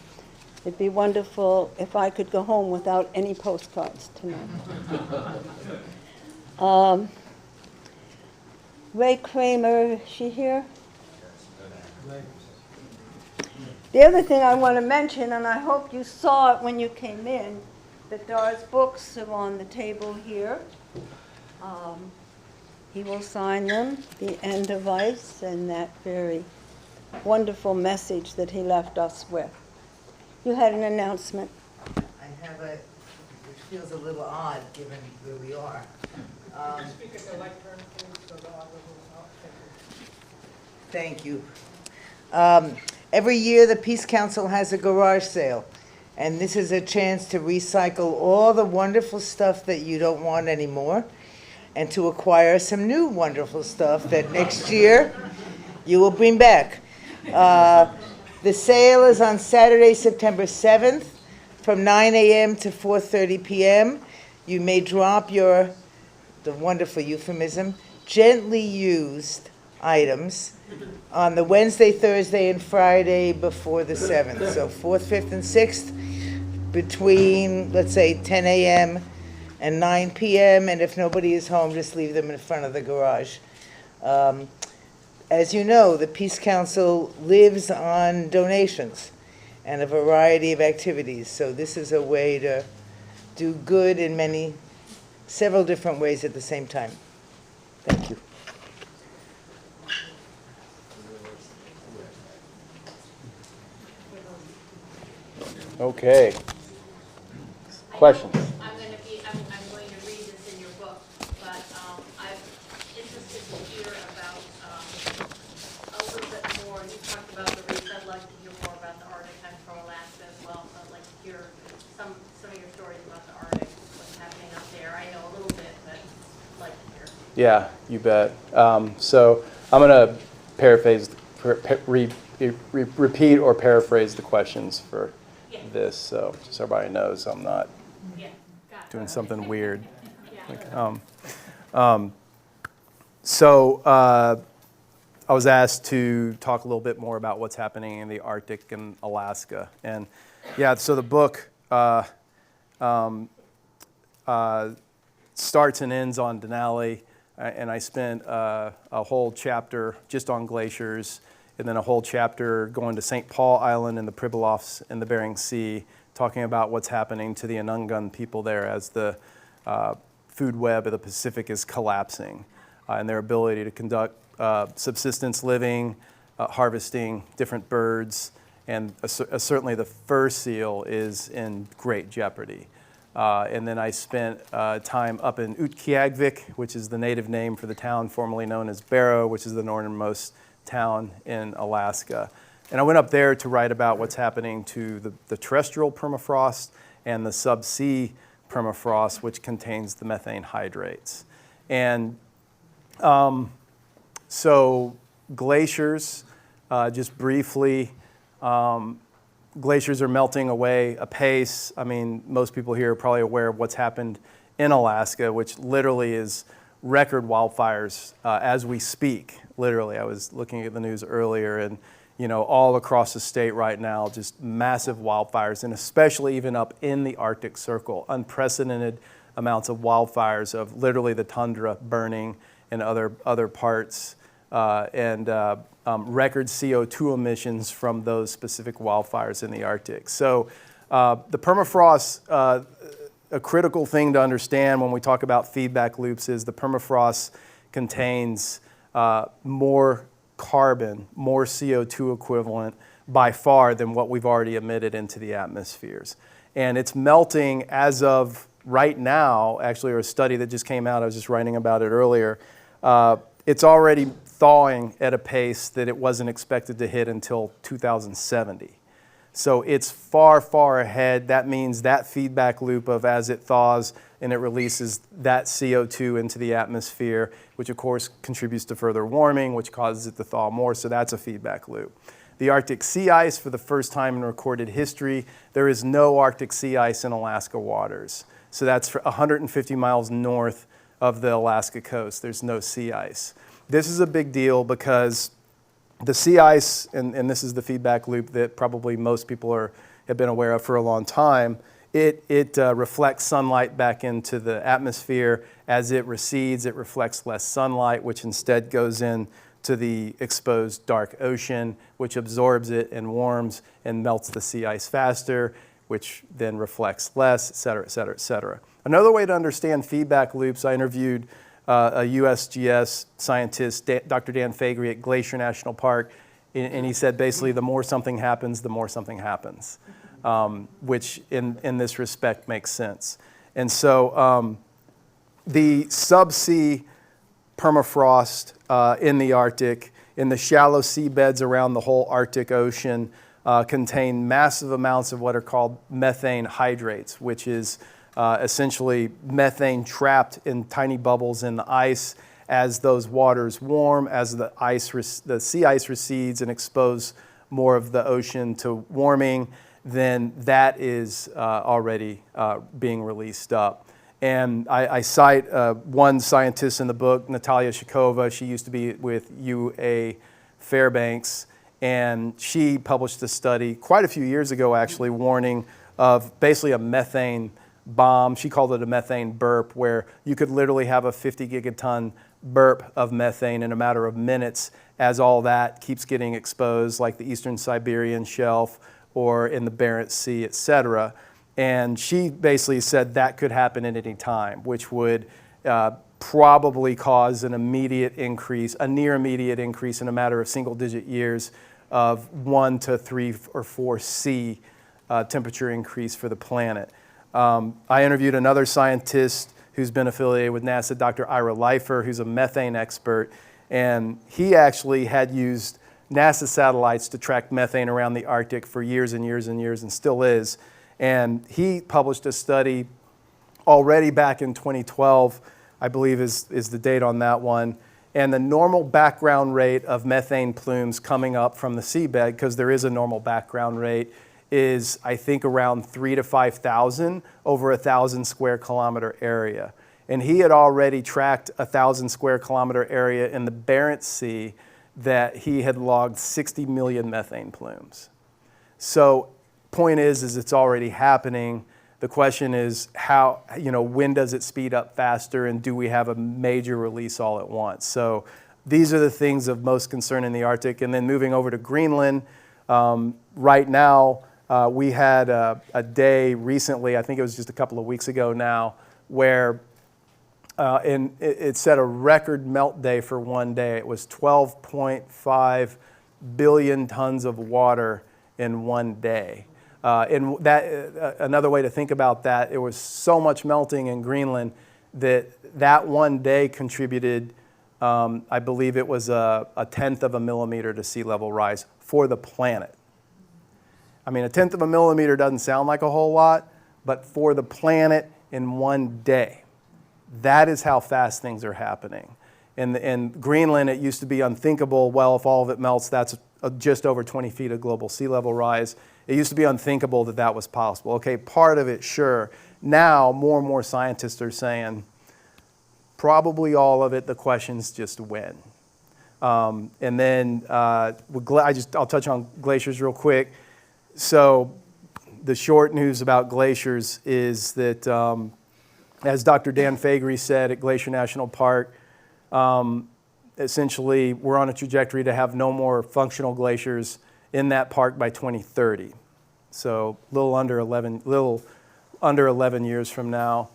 it'd be wonderful if I could go home without any postcards tonight. Ray Kramer, is she here? The other thing I want to mention, and I hope you saw it when you came in, that Dahr's books are on the table here. He will sign them, The End of Ice, and that very wonderful message that he left us with. You had an announcement.
I have a, which feels a little odd given where we are. Thank you. Every year the Peace Council has a garage sale, and this is a chance to recycle all the wonderful stuff that you don't want anymore and to acquire some new wonderful stuff that next year you will bring back. The sale is on Saturday, September 7th from 9 a.m. to 4:30 p.m. You may drop the wonderful euphemism, gently used items on the Wednesday, Thursday, and Friday before the 7th. So 4th, 5th, and 6th between, let's say, 10 a.m. and 9 p.m. And if nobody is home, just leave them in front of the garage. As you know, the Peace Council lives on donations and a variety of activities. So this is a way to do good in several different ways at the same time. Thank you.
Okay. Questions?
I'm going to read this in your book, but I'm interested to hear about a little bit more. You talked about the reef. I'd like to hear more about the Arctic. I'm from Alaska as well, so I'd like to hear some of your stories about the Arctic, what's happening up there. I know a little bit, but I'd like to hear.
Yeah, you bet. So I'm going to paraphrase, repeat or paraphrase the questions for this, so just so everybody knows I'm not doing something weird. So I was asked to talk a little bit more about what's happening in the Arctic and Alaska. And yeah, so the book starts and ends on Denali, and I spent a whole chapter just on glaciers, and then a whole chapter going to St. Paul Island and the Pribilofs in the Bering Sea, talking about what's happening to the Anungun people there as the food web of the Pacific is collapsing, and their ability to conduct subsistence living, harvesting different birds, and certainly the fur seal is in great jeopardy. And then I spent time up in Utqiagvik, which is the native name for the town formerly known as Barrow, which is the northernmost town in Alaska. And I went up there to write about what's happening to the terrestrial permafrost and the subsea permafrost, which contains the methane hydrates. And so glaciers, just briefly, glaciers are melting away apace. I mean, most people here are probably aware of what's happened in Alaska, which literally is record wildfires as we speak. Literally, I was looking at the news earlier, and all across the state right now, just massive wildfires, and especially even up in the Arctic Circle, unprecedented amounts of wildfires of literally the tundra burning and other parts, and record CO2 emissions from those specific wildfires in the Arctic. So the permafrost, a critical thing to understand when we talk about feedback loops is the permafrost contains more carbon, more CO2 equivalent by far than what we've already emitted into the atmospheres. And it's melting as of right now, actually, or a study that just came out, I was just writing about it earlier, it's already thawing at a pace that it wasn't expected to hit until 2070. So it's far, far ahead. That means that feedback loop of as it thaws and it releases that CO2 into the atmosphere, which of course contributes to further warming, which causes it to thaw more. So that's a feedback loop. The Arctic sea ice, for the first time in recorded history, there is no Arctic sea ice in Alaska waters. So that's for 150 miles north of the Alaska coast. There's no sea ice. This is a big deal because the sea ice, and this is the feedback loop that probably most people have been aware of for a long time, it reflects sunlight back into the atmosphere. As it recedes, it reflects less sunlight, which instead goes into the exposed dark ocean, which absorbs it and warms and melts the sea ice faster, which then reflects less, et cetera, et cetera, et cetera. Another way to understand feedback loops, I interviewed a USGS scientist, Dr. Dan Faegre at Glacier National Park, and he said basically the more something happens, the more something happens, which in this respect makes sense. And so the subsea permafrost in the Arctic, in the shallow seabeds around the whole Arctic Ocean, contain massive amounts of what are called methane hydrates, which is essentially methane trapped in tiny bubbles in the ice. As those waters warm, as the sea ice recedes and expose more of the ocean to warming, then that is already being released up. And I cite one scientist in the book, Natalia Shikova. She used to be with UA Fairbanks, and she published a study quite a few years ago, actually, warning of basically a methane bomb. She called it a methane burp, where you could literally have a 50 gigaton burp of methane in a matter of minutes as all that keeps getting exposed, like the Eastern Siberian Shelf or in the Barents Sea, et cetera. And she basically said that could happen at any time, which would probably cause an immediate increase, a near immediate increase in a matter of single-digit years of 1 to 3 or 4 C temperature increase for the planet. I interviewed another scientist who's been affiliated with NASA, Dr. Ira Leifer, who's a methane expert, and he actually had used NASA satellites to track methane around the Arctic for years and years and years, and still is. And he published a study already back in 2012, I believe is the date on that one. And the normal background rate of methane plumes coming up from the seabed, because there is a normal background rate, is I think around 3,000 to 5,000 over 1,000 square kilometer area. And he had already tracked 1,000 square kilometer area in the Barents Sea that he had logged 60 million methane plumes. So point is it's already happening. The question is how, when does it speed up faster, and do we have a major release all at once? So these are the things of most concern in the Arctic. And then moving over to Greenland, right now we had a day recently, I think it was just a couple of weeks ago now, where it set a record melt day for one day. It was 12.5 billion tons of water in one day. And that another way to think about that, there was so much melting in Greenland that one day contributed, I believe it was a 1/10 of a millimeter to sea level rise for the planet. I mean, a 1/10 of a millimeter doesn't sound like a whole lot, but for the planet in one day, that is how fast things are happening. In Greenland, it used to be unthinkable. Well, if all of it melts, that's just over 20 feet of global sea level rise. It used to be unthinkable that that was possible. Okay, part of it, sure. Now, more and more scientists are saying, probably all of it, the question's just when. And then I'll touch on glaciers real quick. So the short news about glaciers is that, as Dr. Dan Faegre said at Glacier National Park, essentially we're on a trajectory to have no more functional glaciers in that park by 2030. So a little under 11 years from now.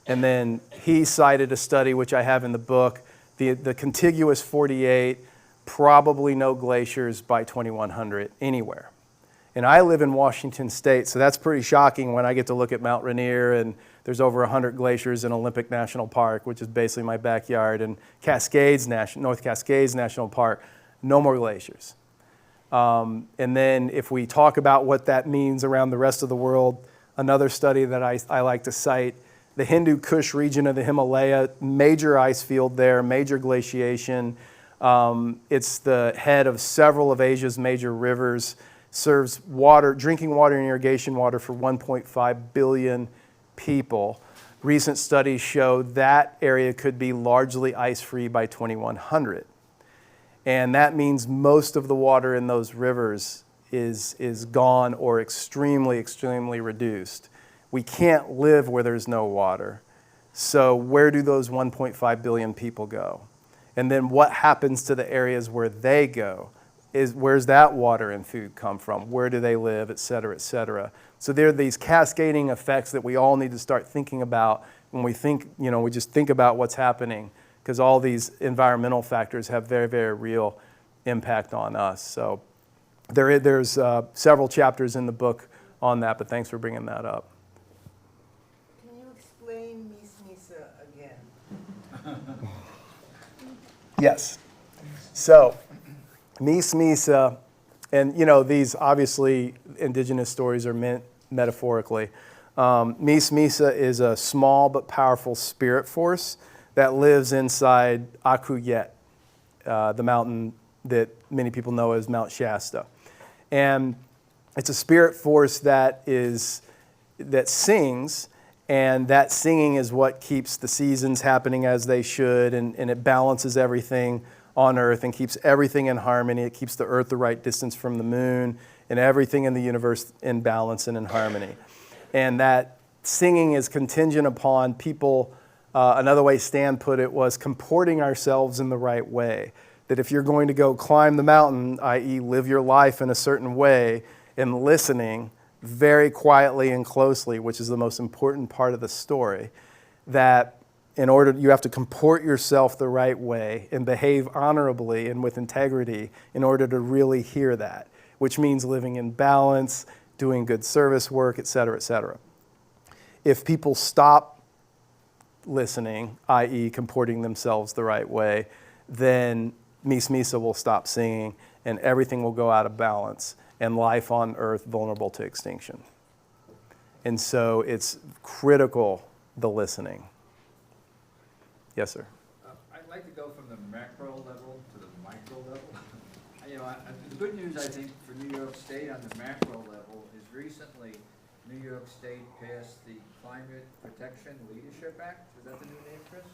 And then he cited a study, which I have in the book, the contiguous 48, probably no glaciers by 2100 anywhere. And I live in Washington State, so that's pretty shocking when I get to look at Mount Rainier, and there's over 100 glaciers in Olympic National Park, which is basically my backyard, and North Cascades National Park, no more glaciers. And then if we talk about what that means around the rest of the world, another study that I like to cite, the Hindu Kush region of the Himalaya, major ice field there, major glaciation. It's the head of several of Asia's major rivers, serves water, drinking water and irrigation water for 1.5 billion people. Recent studies show that area could be largely ice-free by 2100. And that means most of the water in those rivers is gone or extremely, extremely reduced. We can't live where there's no water. So where do those 1.5 billion people go? And then what happens to the areas where they go? Where's that water and food come from? Where do they live, et cetera, et cetera. So there are these cascading effects that we all need to start thinking about when we think, we just think about what's happening, because all these environmental factors have very, very real impact on us. So there's several chapters in the book on that, but thanks for bringing that up.
Can you explain Misa again?
Yes. So, Misa, and these obviously indigenous stories are meant metaphorically. Misa is a small but powerful spirit force that lives inside Akuyet, the mountain that many people know as Mount Shasta. And it's a spirit force that sings, and that singing is what keeps the seasons happening as they should, and it balances everything on Earth and keeps everything in harmony. It keeps the Earth the right distance from the moon and everything in the universe in balance and in harmony. And that singing is contingent upon people, another way Stan put it was comporting ourselves in the right way. That if you're going to go climb the mountain, i.e. live your life in a certain way, and listening very quietly and closely, which is the most important part of the story, that you have to comport yourself the right way and behave honorably and with integrity in order to really hear that, which means living in balance, doing good service work, et cetera, et cetera. If people stop listening, i.e. comporting themselves the right way, then Misa will stop singing and everything will go out of balance and life on Earth vulnerable to extinction. And so it's critical, the listening. Yes, sir.
I'd like to go from the macro level to the micro level. The good news, I think, for New York State on the macro level is recently New York State passed the Climate Protection Leadership Act. Is that the new name, Chris?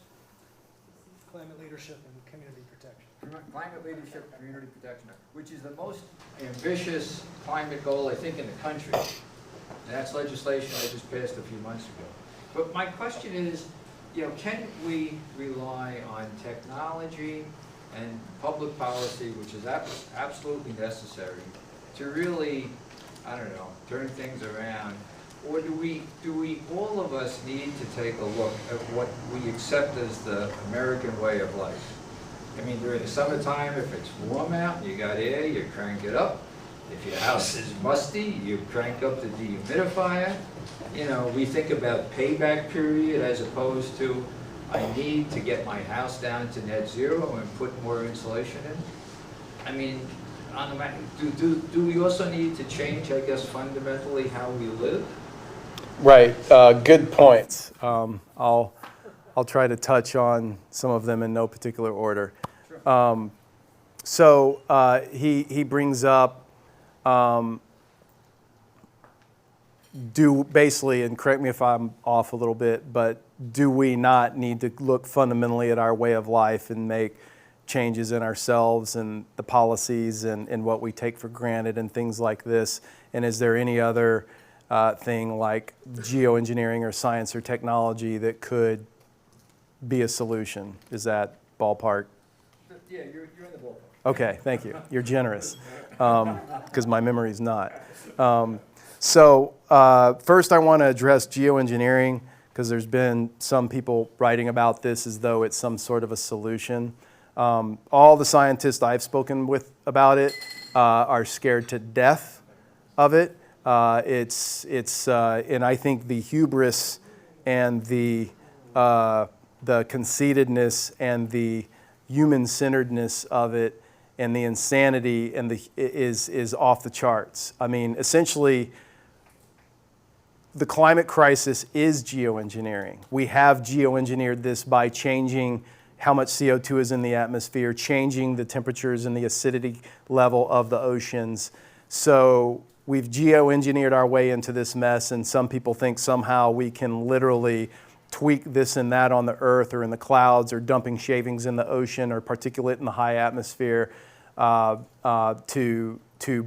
Climate Leadership and Community Protection.
Climate Leadership and Community Protection Act, which is the most ambitious climate goal, I think, in the country. And that's legislation I just passed a few months ago. But my question is, can we rely on technology and public policy, which is absolutely necessary, to really, turn things around? Or do we all of us need to take a look at what we accept as the American way of life? During the summertime, if it's warm out and you got air, you crank it up. If your house is musty, you crank up the dehumidifier. We think about payback period as opposed to, I need to get my house down to net zero and put more insulation in. Do we also need to change, I guess, fundamentally how we live?
Right. Good points. I'll try to touch on some of them in no particular order. Sure. He brings up basically, and correct me if I'm off a little bit, but do we not need to look fundamentally at our way of life and make changes in ourselves and the policies and what we take for granted and things like this? And is there any other thing like geoengineering or science or technology that could be a solution? Is that ballpark?
Yeah, you're in the ballpark.
Okay, thank you. You're generous, because my memory's not. First I want to address geoengineering, because there's been some people writing about this as though it's some sort of a solution. All the scientists I've spoken with about it are scared to death of it. And I think the hubris and the conceitedness and the human-centeredness of it and the insanity and is off the charts. I mean, essentially, the climate crisis is geoengineering. We have geoengineered this by changing how much CO2 is in the atmosphere, changing the temperatures and the acidity level of the oceans. So we've geoengineered our way into this mess, and some people think somehow we can literally tweak this and that on the earth or in the clouds or dumping shavings in the ocean or particulate in the high atmosphere to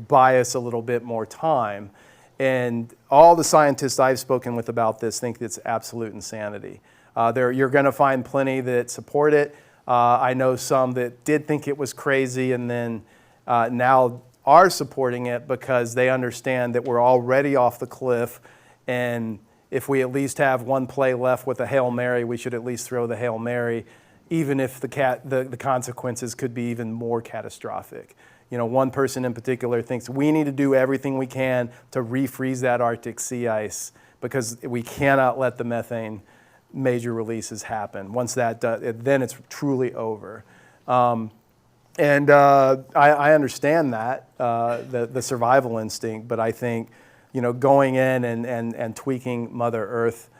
buy us a little bit more time. And all the scientists I've spoken with about this think it's absolute insanity. You're going to find plenty that support it. I know some that did think it was crazy and then now are supporting it because they understand that we're already off the cliff, and if we at least have one play left with a Hail Mary, we should at least throw the Hail Mary, even if the consequences could be even more catastrophic. You know, one person in particular thinks we need to do everything we can to refreeze that Arctic sea ice because we cannot let the methane major releases happen. Once that does, then it's truly over. And I understand that, the survival instinct, but I think, you know, going in and tweaking Mother Earth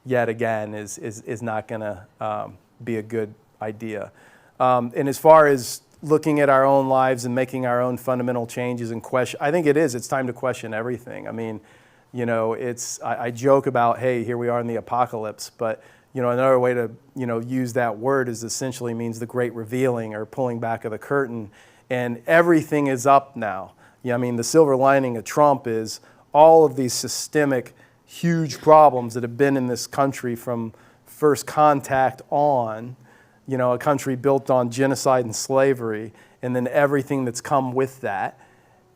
yet again is not going to be a good idea. And as far as looking at our own lives and making our own fundamental changes and question, I think it's time to question everything. I mean, you know, I joke about, hey, here we are in the apocalypse, but you know, another way to, you know, use that word is essentially means the great revealing or pulling back of the curtain, and everything is up now. Yeah, I mean, the silver lining of Trump is all of these systemic, huge problems that have been in this country from first contact on, you know, a country built on genocide and slavery, and then everything that's come with that,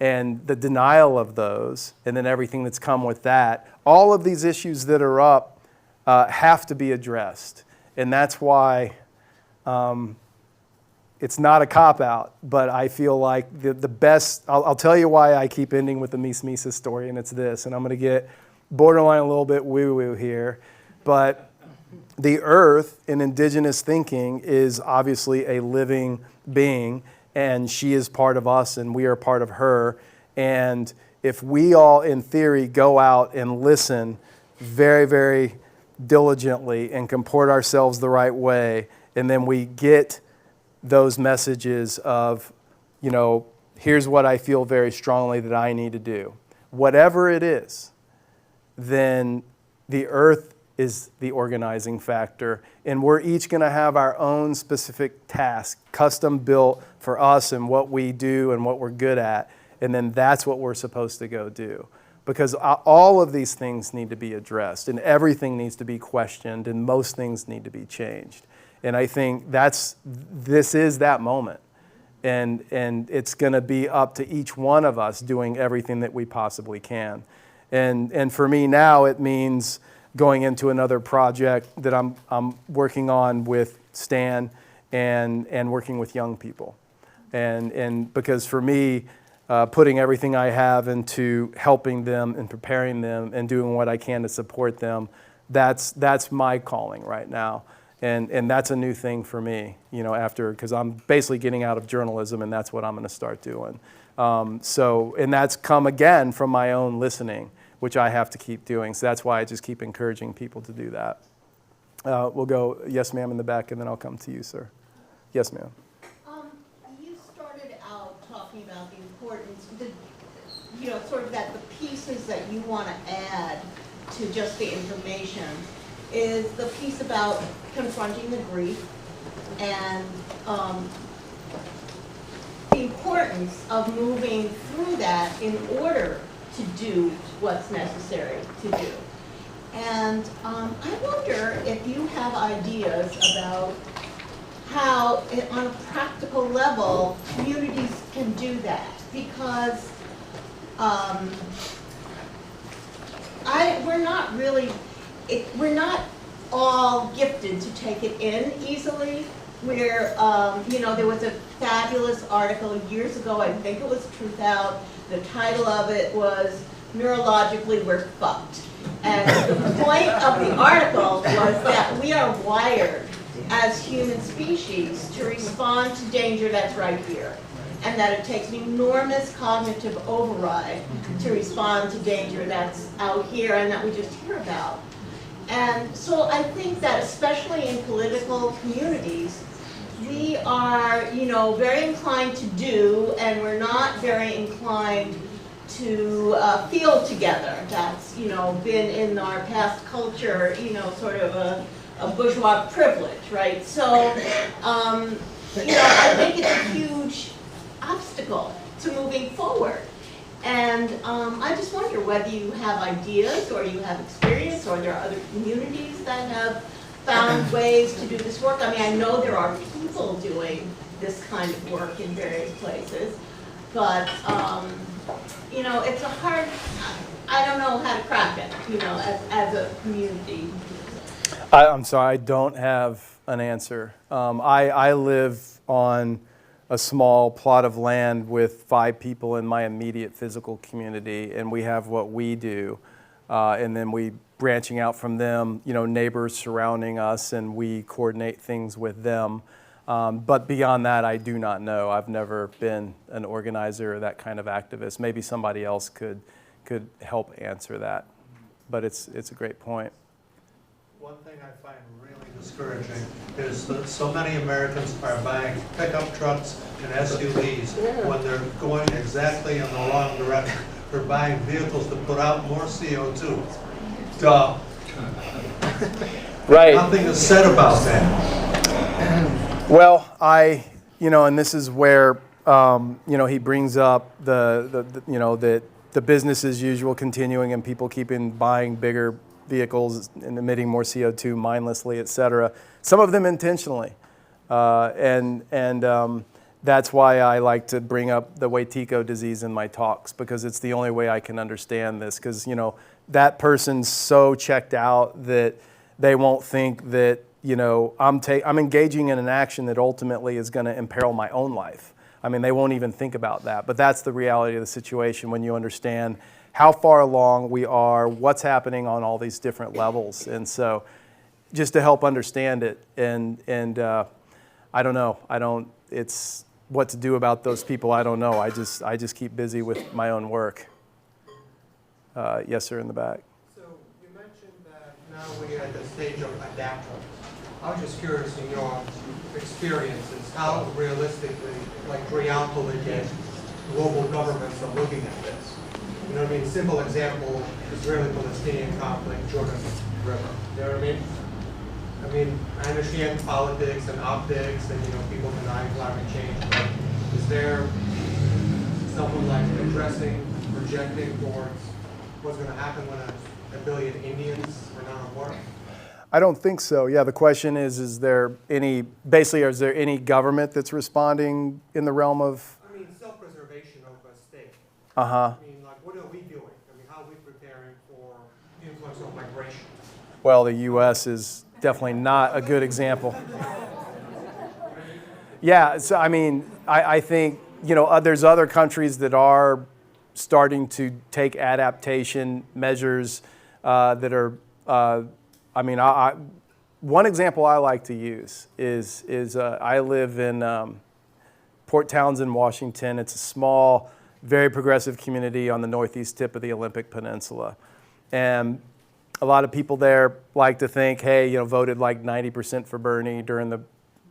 and the denial of those, and then everything that's come with that. All of these issues that are up have to be addressed. And that's why it's not a cop-out, but I feel like the best, I'll tell you why I keep ending with the Mies Misa story, and it's this, and I'm going to get borderline a little bit woo-woo here, but the earth in indigenous thinking is obviously a living being, and she is part of us, and we are part of her. And if we all, in theory, go out and listen very, very diligently and comport ourselves the right way, and then we get those messages of, you know, here's what I feel very strongly that I need to do. Whatever it is, then the earth is the organizing factor, and we're each going to have our own specific task, custom built for us and what we do and what we're good at, and then that's what we're supposed to go do. Because all of these things need to be addressed, and everything needs to be questioned, and most things need to be changed. And I think this is that moment. And it's going to be up to each one of us doing everything that we possibly can. And for me now, it means going into another project that I'm working on with Stan and working with young people. And because for me, putting everything I have into helping them and preparing them and doing what I can to support them, that's my calling right now. And that's a new thing for me, you know, because I'm basically getting out of journalism, and that's what I'm going to start doing. And that's come again from my own listening, which I have to keep doing. So that's why I just keep encouraging people to do that. We'll go, yes, ma'am, in the back, and then I'll come to you, sir. Yes, ma'am.
You started out talking about the importance, you know, sort of that the pieces that you want to add to just the information is the piece about confronting the grief and the importance of moving through that in order to do what's necessary to do. And I wonder if you have ideas about how, on a practical level, communities can do that. Because we're not all gifted to take it in easily. Where, there was a fabulous article years ago, I think it was Truth Out. The title of it was Neurologically We're Fucked. And the point of the article was that we are wired as human species to respond to danger that's right here. And that it takes an enormous cognitive override to respond to danger that's out here and that we just hear about. And so I think that especially in political communities, we are, very inclined to do, and we're not very inclined to feel together. That's, been in our past culture, sort of a bourgeois privilege, right? So, I think it's a huge obstacle to moving forward. And I just wonder whether you have ideas or you have experience or there are other communities that have found ways to do this work. I mean, I know there are people doing this kind of work in various places, but, it's a hard, I don't know how to crack it, as a community.
I'm sorry, I don't have an answer. I live on a small plot of land with 5 people in my immediate physical community, and we have what we do, and then we branching out from them, neighbors surrounding us, and we coordinate things with them. But beyond that, I do not know. I've never been an organizer or that kind of activist. Maybe somebody else could help answer that. But it's a great point.
One thing I find really discouraging is that so many Americans are buying pickup trucks and SUVs when they're going exactly in the wrong direction. They're buying vehicles to put out more CO2. Duh.
Right.
Nothing is said about that.
Well, and this is where, he brings up the business as usual continuing and people keeping buying bigger vehicles and emitting more CO2 mindlessly, et cetera. Some of them intentionally. And that's why I like to bring up the Waitiko disease in my talks, because it's the only way I can understand this. Because, that person's so checked out that they won't think that, I'm engaging in an action that ultimately is going to imperil my own life. I mean, they won't even think about that. But that's the reality of the situation when you understand how far along we are, what's happening on all these different levels. And so just to help understand it, and I don't know. It's what to do about those people, I don't know. I just keep busy with my own work. Yes, sir, in the back.
So you mentioned that now we're at the stage of adaptation. I was just curious in your experiences, how realistically, realpolitik global governments are looking at this. You know what I mean? Simple example, Israeli-Palestinian conflict, Jordan River. You know what I mean? I understand politics and optics and, people denying climate change, but is there someone addressing, projecting towards what's going to happen when a billion Indians are not at war?
I don't think so. Yeah, the question is there any government that's responding in the realm of?
I mean, self-preservation of a state.
Uh-huh.
I mean, what are we doing? I mean, how are we preparing for the influx of migration?
Well, the U.S. is definitely not a good example. Yeah, so I mean, I think, there's other countries that are starting to take adaptation measures that are, one example I like to use is I live in Port Townsend, Washington. It's a small, very progressive community on the northeast tip of the Olympic Peninsula. And a lot of people there like to think, hey, voted 90% for Bernie during the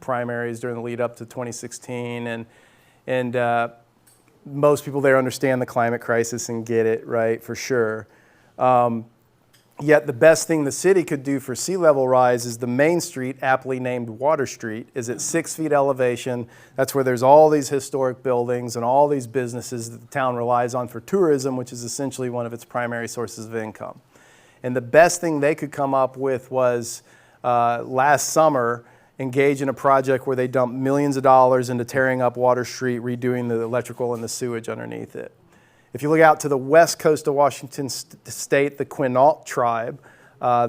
primaries, during the lead up to 2016. And most people there understand the climate crisis and get it, right, for sure. Yet the best thing the city could do for sea level rise is the main street, aptly named Water Street, is at 6 feet elevation. That's where there's all these historic buildings and all these businesses that the town relies on for tourism, which is essentially one of its primary sources of income. And the best thing they could come up with was last summer engage in a project where they dumped millions of dollars into tearing up Water Street, redoing the electrical and the sewage underneath it. If you look out to the west coast of Washington state, the Quinault tribe,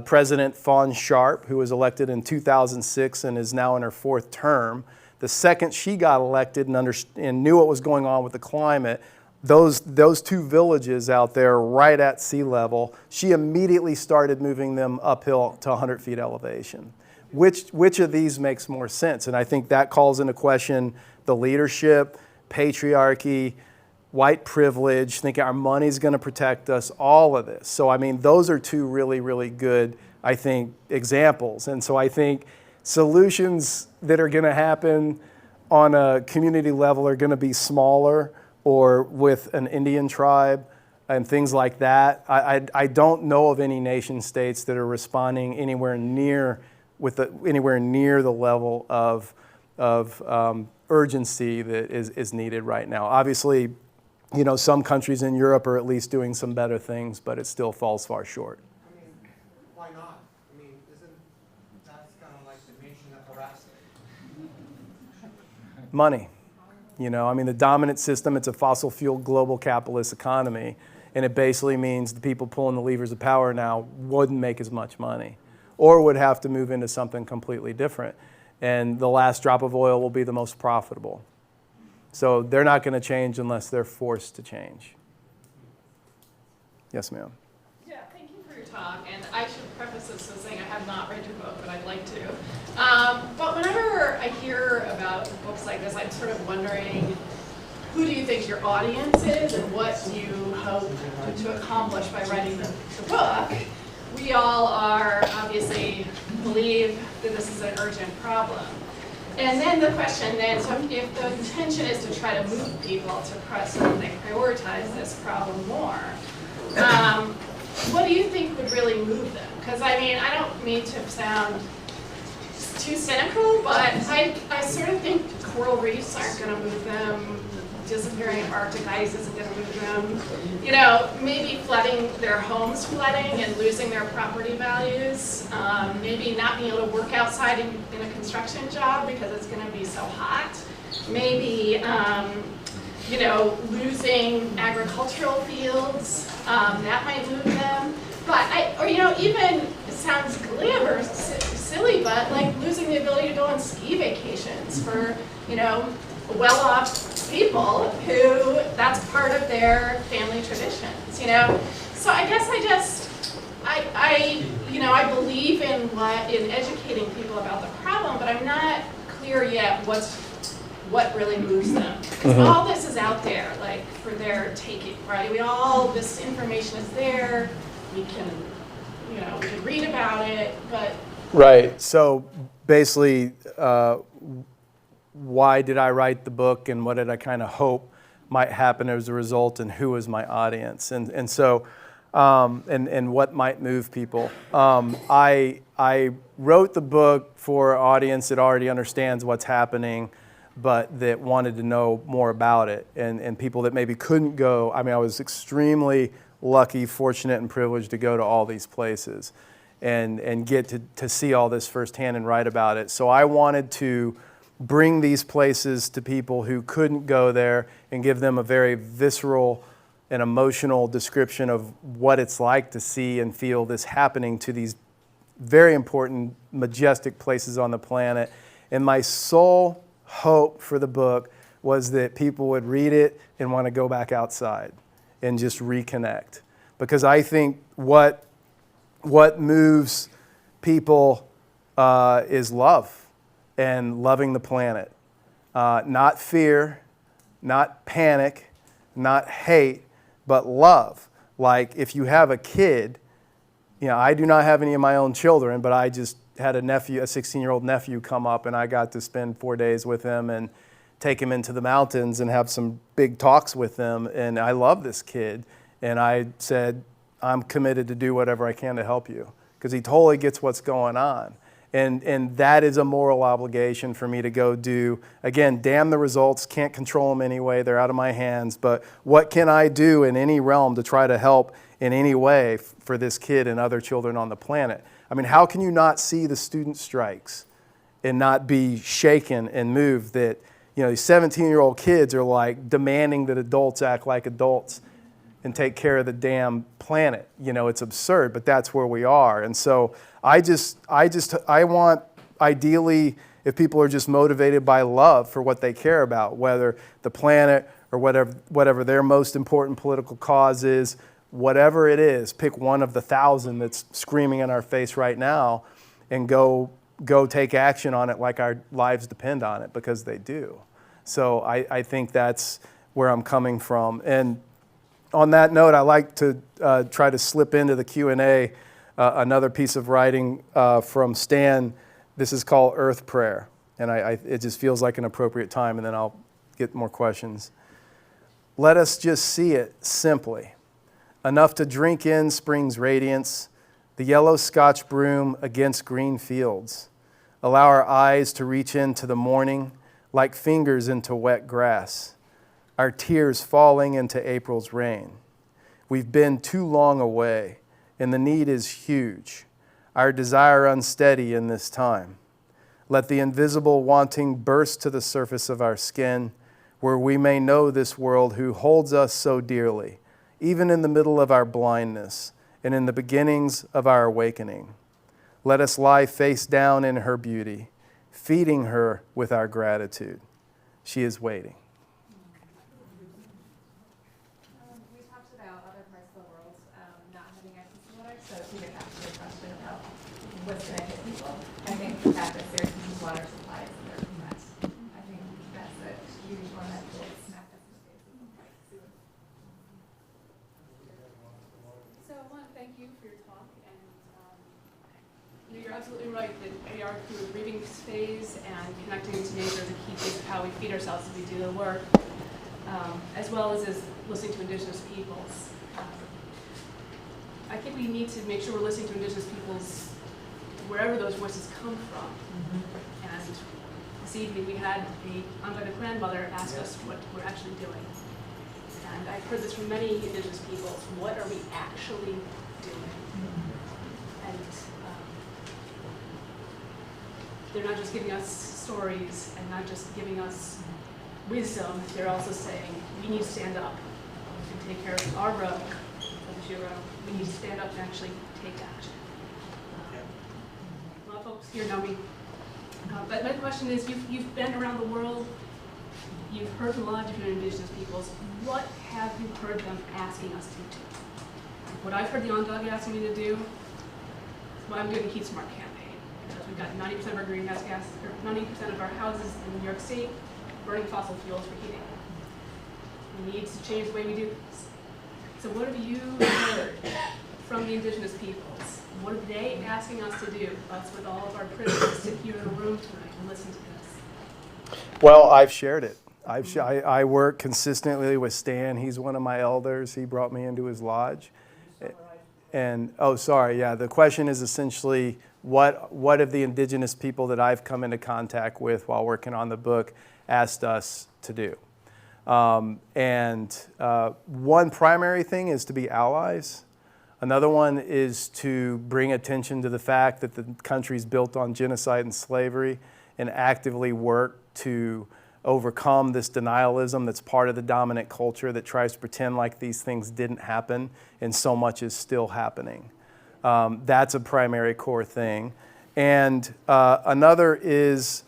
President Fawn Sharp, who was elected in 2006 and is now in her 4th term, the second she got elected and knew what was going on with the climate, those 2 villages out there right at sea level, she immediately started moving them uphill to 100 feet elevation. Which of these makes more sense? And I think that calls into question the leadership, patriarchy, white privilege, thinking our money's going to protect us, all of this. So, I mean, those are 2 really, really good, I think, examples. And so I think solutions that are going to happen on a community level are going to be smaller or with an Indian tribe and things like that. I don't know of any nation states that are responding anywhere near the level of urgency that is needed right now. Obviously, you know, some countries in Europe are at least doing some better things, but it still falls far short.
I mean, why not? I mean, isn't that kind of like the nation apparatus?
Money. You know, I mean, the dominant system, it's a fossil fuel global capitalist economy, and it basically means the people pulling the levers of power now wouldn't make as much money or would have to move into something completely different. And the last drop of oil will be the most profitable. So they're not going to change unless they're forced to change. Yes, ma'am.
Yeah, thank you for your talk. And I should preface this as saying I have not read your book, but I'd like to. But whenever I hear about books like this, I'm sort of wondering, who do you think your audience is and what do you hope to accomplish by writing the book? We all obviously believe that this is an urgent problem. And then the question then, so if the intention is to try to move people to press and they prioritize this problem more, what do you think would really move them? Because I mean, I don't mean to sound too cynical, but I sort of think coral reefs aren't going to move them. Disappearing of Arctic ice isn't going to move them. You know, maybe their homes flooding and losing their property values. Maybe not being able to work outside in a construction job because it's going to be so hot. Maybe, you know, losing agricultural fields. That might move them. But, or you know, even, it sounds glib or silly, but like losing the ability to go on ski vacations for, you know, well-off people who that's part of their family traditions, you know. So I guess I believe in educating people about the problem, but I'm not clear yet what really moves them. Because all this is out there, like for their taking, right? This information is there. We can read about it, but
right. So basically, why did I write the book and what did I kind of hope might happen as a result and who is my audience? And so what might move people. I wrote the book for an audience that already understands what's happening, but that wanted to know more about it, and people that maybe couldn't go. I mean, I was extremely lucky, fortunate, and privileged to go to all these places and get to see all this firsthand and write about it. So I wanted to bring these places to people who couldn't go there and give them a very visceral and emotional description of what it's like to see and feel this happening to these very important, majestic places on the planet. And my sole hope for the book was that people would read it and want to go back outside and just reconnect. Because I think what moves people is love. And loving the planet. Not fear, not panic, not hate, but love. Like if you have a kid, you know, I do not have any of my own children, but I just had a 16-year-old nephew come up, and I got to spend 4 days with him and take him into the mountains and have some big talks with him. And I love this kid. And I said, I'm committed to do whatever I can to help you, because he totally gets what's going on. And that is a moral obligation for me to go do. Again, damn the results, can't control them anyway, they're out of my hands. But what can I do in any realm to try to help in any way for this kid and other children on the planet? I mean, how can you not see the student strikes and not be shaken and moved that, you know, these 17-year-old kids are like demanding that adults act like adults. and take care of the damn planet. You know, it's absurd, but that's where we are. And so I want, ideally, if people are just motivated by love for what they care about, whether the planet or whatever their most important political cause is, whatever it is, pick one of the 1,000 that's screaming in our face right now and go take action on it like our lives depend on it, because they do. So I think that's where I'm coming from. And on that note, I like to try to slip into the Q&A another piece of writing from Stan. This is called Earth Prayer, and it just feels like an appropriate time, and then I'll get more questions. Let us just see it simply. Enough to drink in spring's radiance, the yellow Scotch broom against green fields. Allow our eyes to reach into the morning like fingers into wet grass, our tears falling into April's rain. We've been too long away, and the need is huge, our desire unsteady in this time. Let the invisible wanting burst to the surface of our skin, where we may know this world who holds us so dearly, even in the middle of our blindness and in the beginnings of our awakening. Let us lie face down in her beauty, feeding her with our gratitude. She is waiting.
We talked about other parts of the world not having access to water, so to get back to your question about what's going to hit people, I think the fact that there's these water supplies and they're met, I think that's a huge one that will smack us in the face quite soon.
So I want to thank you for your talk, and you're absolutely right that we are through a grieving phase, and connecting to nature is a key piece of how we feed ourselves as we do the work, as well as listening to Indigenous peoples. I think we need to make sure we're listening to Indigenous peoples wherever those voices come from. Mm-hmm. And this evening we had the unguided grandmother ask us what we're actually doing. And I've heard this from many Indigenous peoples. What are we actually doing? Mm-hmm. And they're not just giving us stories and not just giving us wisdom, they're also saying we need to stand up and take care of our road, we need to stand up and actually take action. A lot of folks here know me. But my question is, you've been around the world, you've heard from a lot of different Indigenous peoples. What have you heard them asking us to do? What I've heard the Onondaga asking me to do is what I'm doing the Heat Smart campaign. Because we've got 90% of our greenhouse gas, or 90% of our houses in New York City burning fossil fuels for heating. We need to change the way we do things. So what have you heard from the Indigenous peoples? What are they asking us to do? Us with all of our privilege to sit here in a room tonight and listen to this.
Well, I've shared it. I work consistently with Stan. He's one of my elders. He brought me into his lodge. And, oh, sorry, yeah, the question is essentially what have the Indigenous people that I've come into contact with while working on the book asked us to do? One primary thing is to be allies. Another one is to bring attention to the fact that the country's built on genocide and slavery, and actively work to overcome this denialism that's part of the dominant culture that tries to pretend like these things didn't happen, and so much is still happening. That's a primary core thing. And another is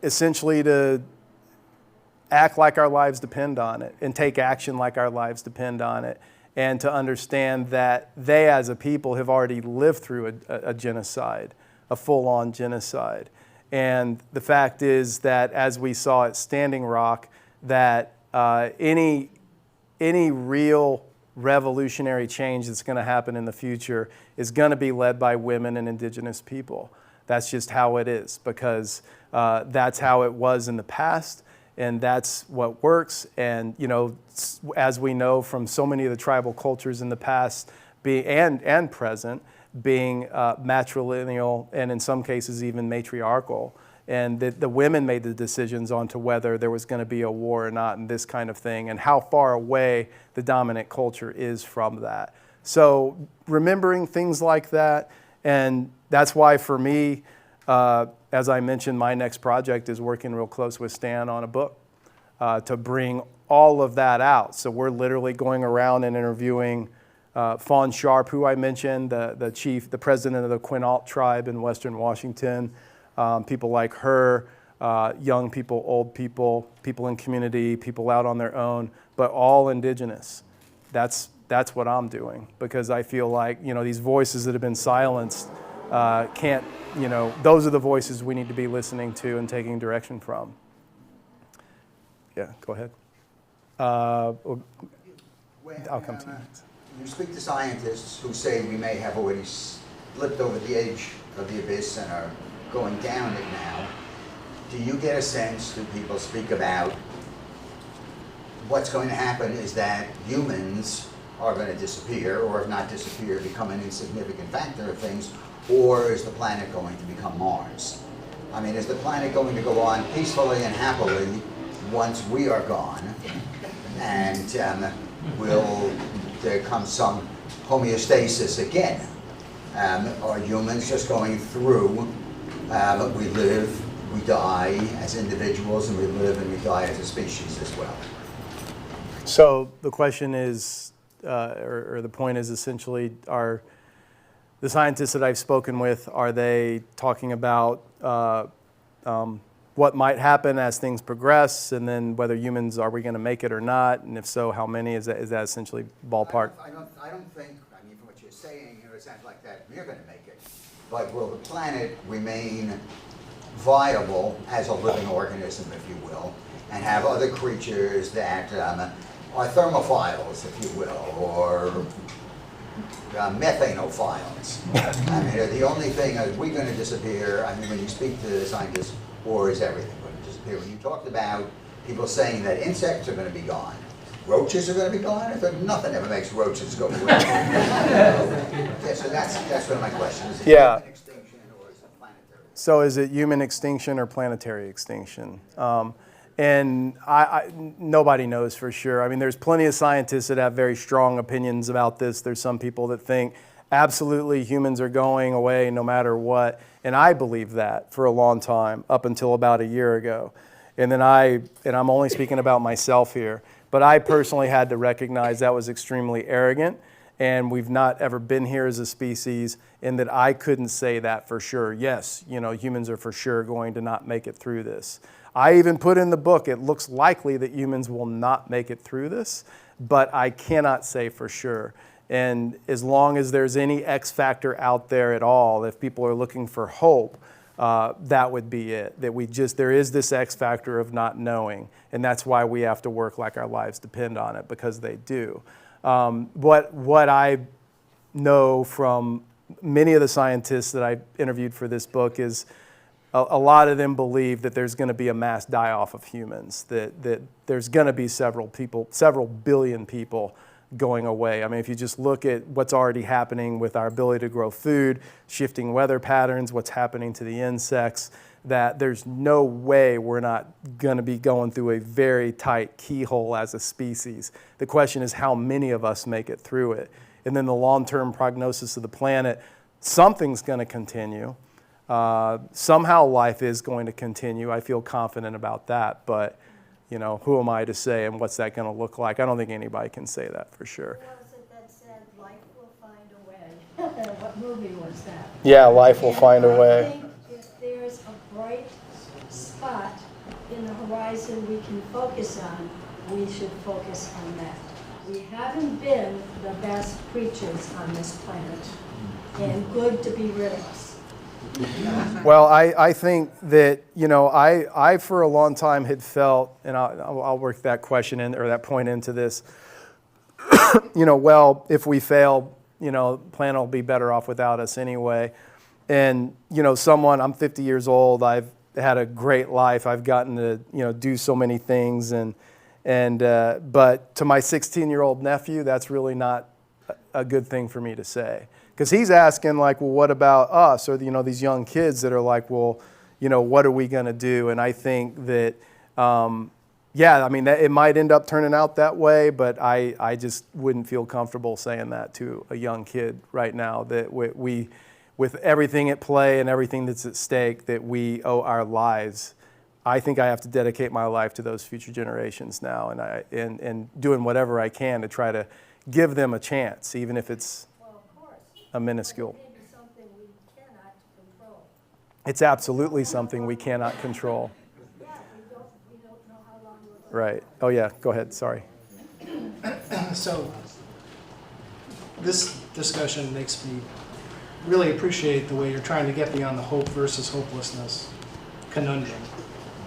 essentially to act like our lives depend on it, and take action like our lives depend on it, and to understand that they as a people have already lived through a genocide, a full-on genocide. And the fact is that, as we saw at Standing Rock, that any real revolutionary change that's going to happen in the future is going to be led by women and Indigenous people. That's just how it is, because that's how it was in the past, and that's what works. And, you know, as we know from so many of the tribal cultures in the past and present, being matrilineal and in some cases even matriarchal, and the women made the decisions on to whether there was going to be a war or not, and this kind of thing, and how far away the dominant culture is from that. So remembering things like that, and that's why for me, as I mentioned, my next project is working real close with Stan on a book to bring all of that out. So we're literally going around and interviewing Fawn Sharp, who I mentioned, the president of the Quinault tribe in Western Washington, people like her, young people, old people, people in community, people out on their own, but all Indigenous. That's what I'm doing, because I feel like, these voices that have been silenced can't, those are the voices we need to be listening to and taking direction from. Yeah, go ahead. I'll come to you next.
You speak to scientists who say we may have already slipped over the edge of the abyss and are going down it now. Do you get a sense that people speak about what's going to happen is that humans are going to disappear, or if not disappear, become an insignificant factor of things, or is the planet going to become Mars? I mean, is the planet going to go on peacefully and happily once we are gone, and will there come some homeostasis again? Are humans just going through, we live, we die as individuals, and we live and we die as a species as well?
So the question is, or the point is essentially, are the scientists that I've spoken with, are they talking about what might happen as things progress, and then whether humans, are we going to make it or not, and if so, how many? Is that essentially ballpark?
I don't think, I mean, from what you're saying, it sounds like that we're going to make it. But will the planet remain viable as a living organism, if you will, and have other creatures that are thermophiles, if you will, or methanophiles? I mean, the only thing, are we going to disappear? I mean, when you speak to the scientists, or is everything going to disappear? When you talked about people saying that insects are going to be gone, roaches are going to be gone, I thought nothing ever makes roaches go away. Yeah, so that's one of my questions. Is it human extinction, or is it planetary?
So is it human extinction or planetary extinction? And nobody knows for sure. I mean, there's plenty of scientists that have very strong opinions about this. There's some people that think absolutely humans are going away no matter what. And I believed that for a long time, up until about a year ago. And then I'm only speaking about myself here, but I personally had to recognize that was extremely arrogant, and we've not ever been here as a species, and that I couldn't say that for sure. Yes, humans are for sure going to not make it through this. I even put in the book, it looks likely that humans will not make it through this, but I cannot say for sure. And as long as there's any X factor out there at all, if people are looking for hope, that would be it. That there is this X factor of not knowing, and that's why we have to work like our lives depend on it, because they do. What I know from many of the scientists that I interviewed for this book is a lot of them believe that there's going to be a mass die-off of humans, that there's going to be several billion people going away. I mean, if you just look at what's already happening with our ability to grow food, shifting weather patterns, what's happening to the insects, that there's no way we're not going to be going through a very tight keyhole as a species. The question is how many of us make it through it. And then the long-term prognosis of the planet, something's going to continue. Somehow life is going to continue. I feel confident about that, but who am I to say, and what's that going to look like? I don't think anybody can say that for sure.
What was it that said, life will find a way? What movie was that?
Yeah, life will find a way.
I think if there's a bright spot in the horizon we can focus on, we should focus on that. We haven't been the best creatures on this planet, and good to be rid of us.
Well, I think that, I for a long time had felt, and I'll work that question in, or that point into this, well, if we fail, the planet will be better off without us anyway. And, I'm 50 years old, I've had a great life, I've gotten to, do so many things, but to my 16-year-old nephew, that's really not a good thing for me to say. Because he's asking, well, what about us? Or, these young kids that are like, well, what are we going to do? And I think that, it might end up turning out that way, but I just wouldn't feel comfortable saying that to a young kid right now, that we with everything at play and everything that's at stake, that we owe our lives I think I have to dedicate my life to those future generations now, and doing whatever I can to try to give them a chance, even if it's a minuscule. It's absolutely something we cannot control. Right. Oh yeah, go ahead, sorry.
So this discussion makes me really appreciate the way you're trying to get beyond the hope versus hopelessness conundrum,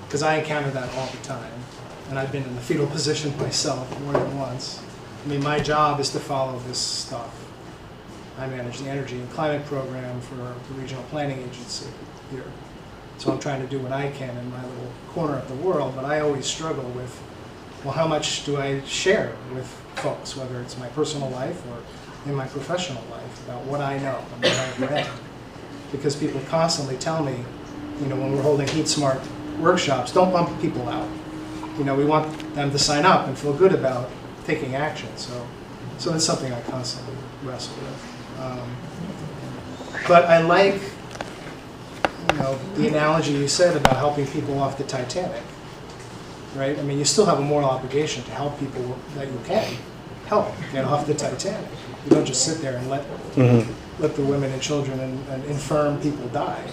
because I encounter that all the time, and I've been in the fetal position myself more than once. I mean, my job is to follow this stuff. I manage the energy and climate program for the regional planning agency here. So I'm trying to do what I can in my little corner of the world, but I always struggle with, well, how much do I share with folks, whether it's my personal life or in my professional life, about what I know and what I've read. Because people constantly tell me, you know, when we're holding Heat Smart workshops, don't bump people out. You know, we want them to sign up and feel good about taking action. So that's something I constantly wrestle with. But I like, you know, the analogy you said about helping people off the Titanic, right? I mean, you still have a moral obligation to help people that you can help get off the Titanic. You don't just sit there and let the women and children and infirm people die,